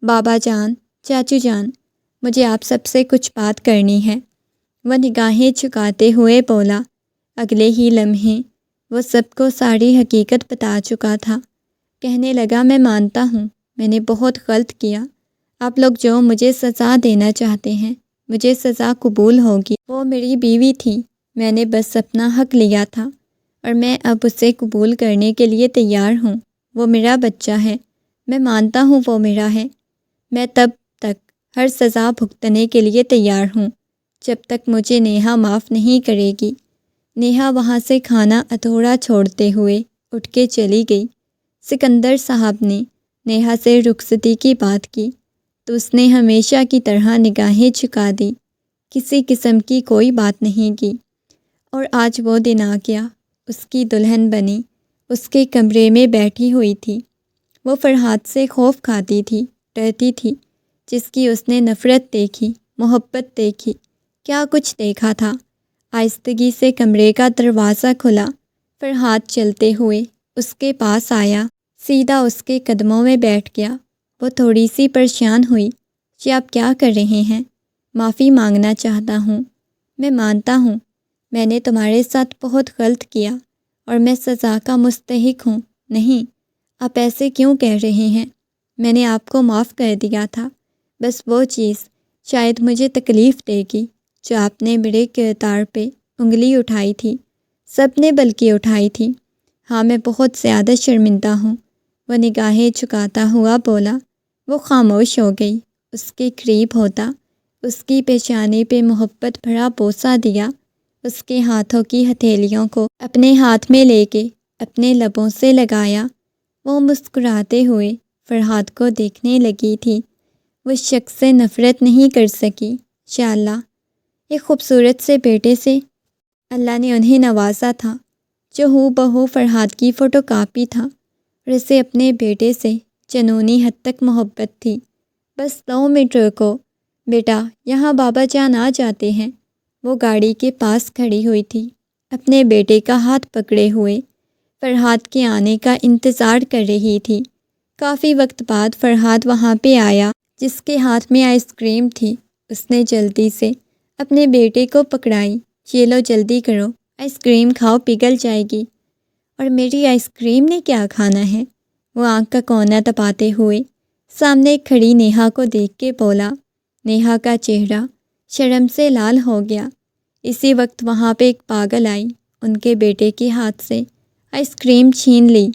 بابا جان، چاچو جان، مجھے آپ سب سے کچھ بات کرنی ہے۔ وہ نگاہیں جھکاتے ہوئے بولا۔ اگلے ہی لمحے وہ سب کو ساری حقیقت بتا چکا تھا۔ کہنے لگا، میں مانتا ہوں میں نے بہت غلط کیا۔ آپ لوگ جو مجھے سزا دینا چاہتے ہیں، مجھے سزا قبول ہوگی۔ وہ میری بیوی تھی، میں نے بس اپنا حق لیا تھا، اور میں اب اسے قبول کرنے کے لیے تیار ہوں۔ وہ میرا بچہ ہے، میں مانتا ہوں وہ میرا ہے۔ میں تب تک ہر سزا بھگتنے کے لیے تیار ہوں جب تک مجھے نیہا معاف نہیں کرے گی۔ نیہا وہاں سے کھانا ادھورا چھوڑتے ہوئے اٹھ کے چلی گئی۔ سکندر صاحب نے نیہا سے رخصتی کی بات کی تو اس نے ہمیشہ کی طرح نگاہیں جھکا دی، کسی قسم کی کوئی بات نہیں کی۔ اور آج وہ دن آ گیا، اس کی دلہن بنی اس کے کمرے میں بیٹھی ہوئی تھی۔ وہ فرحاد سے خوف کھاتی تھی، ڈرتی تھی، جس کی اس نے نفرت دیکھی، محبت دیکھی، کیا کچھ دیکھا تھا۔ آہستگی سے کمرے کا دروازہ کھلا۔ فرحاد چلتے ہوئے اس کے پاس آیا۔ سیدھا اس کے قدموں میں بیٹھ گیا۔ وہ تھوڑی سی پریشان ہوئی کہ آپ کیا کر رہے ہیں؟ معافی مانگنا چاہتا ہوں۔ میں مانتا ہوں میں نے تمہارے ساتھ بہت غلط کیا اور میں سزا کا مستحق ہوں۔ نہیں، آپ ایسے کیوں کہہ رہے ہیں؟ میں نے آپ کو معاف کر دیا تھا، بس وہ چیز شاید مجھے تکلیف دے گی جو آپ نے میرے کردار پہ انگلی اٹھائی تھی، سب نے بلکہ اٹھائی تھی۔ ہاں، میں بہت زیادہ شرمندہ ہوں۔ وہ نگاہیں جھکاتا ہوا بولا۔ وہ خاموش ہو گئی۔ اس کے قریب ہوتا، اس کی پیشانی پہ محبت بھرا بوسہ دیا، اس کے ہاتھوں کی ہتھیلیوں کو اپنے ہاتھ میں لے کے اپنے لبوں سے لگایا۔ وہ مسکراتے ہوئے فرحاد کو دیکھنے لگی تھی۔ وہ شخص سے نفرت نہیں کر سکی۔ انشاءاللہ ایک خوبصورت سے بیٹے سے اللہ نے انہیں نوازا تھا جو ہو بہو فرحاد کی فوٹو کاپی تھا، اور اسے اپنے بیٹے سے جنونی حد تک محبت تھی۔ بس 2 منٹ رکو بیٹا، یہاں بابا جان آ جاتے ہیں۔ وہ گاڑی کے پاس کھڑی ہوئی تھی، اپنے بیٹے کا ہاتھ پکڑے ہوئے فرحاد کے آنے کا انتظار کر رہی تھی۔ کافی وقت بعد فرحاد وہاں پہ آیا، جس کے ہاتھ میں آئس کریم تھی۔ اس نے جلدی سے اپنے بیٹے کو پکڑائی۔ یہ لو، جلدی کرو، آئس کریم کھاؤ، پگھل جائے گی۔ اور میری آئس کریم نے کیا کھانا ہے؟ وہ آنکھ کا کونا دباتے ہوئے سامنے کھڑی نیہا کو دیکھ کے بولا۔ نیہا کا چہرہ شرم سے لال ہو گیا۔ اسی وقت وہاں پہ ایک پاگل آئی، ان کے بیٹے کے ہاتھ سے آئس کریم چھین لی۔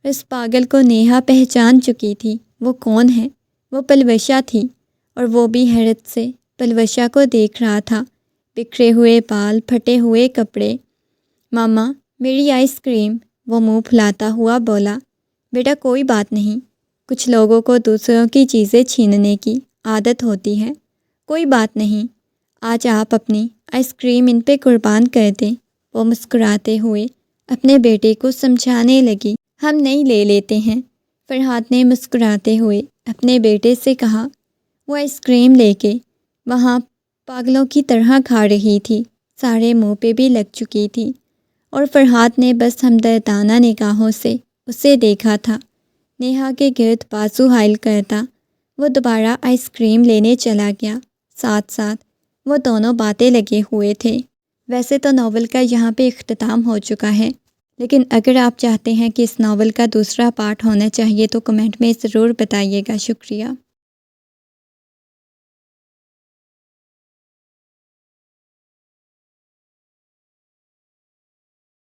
اس پاگل کو نیہا پہچان چکی تھی۔ وہ کون ہے؟ وہ پلوشا تھی، اور وہ بھی حیرت سے پلوشا کو دیکھ رہا تھا۔ بکھرے ہوئے بال، پھٹے ہوئے کپڑے۔ ماما، میری آئس کریم، وہ منہ پھلاتا ہوا بولا۔ بیٹا کوئی بات نہیں، کچھ لوگوں کو دوسروں کی چیزیں چھیننے کی عادت ہوتی ہے، کوئی بات نہیں، آج آپ اپنی آئس کریم ان پہ قربان کر دیں۔ وہ مسکراتے ہوئے اپنے بیٹے کو سمجھانے لگی۔ ہم نہیں لے لیتے ہیں، فرحاد نے مسکراتے ہوئے اپنے بیٹے سے کہا۔ وہ آئس کریم لے کے وہاں پاگلوں کی طرح کھا رہی تھی، سارے منہ پہ بھی لگ چکی تھی، اور فرحاد نے بس ہمدردانہ نگاہوں سے اسے دیکھا تھا۔ نیہا کے گرد بازو حائل کرتا وہ دوبارہ آئس کریم لینے چلا گیا۔ ساتھ ساتھ وہ دونوں باتیں لگے ہوئے تھے۔ ویسے تو ناول کا یہاں پہ اختتام ہو چکا ہے، لیکن اگر آپ چاہتے ہیں کہ اس ناول کا دوسرا پارٹ ہونا چاہیے تو کمنٹ میں ضرور بتائیے گا۔ شکریہ۔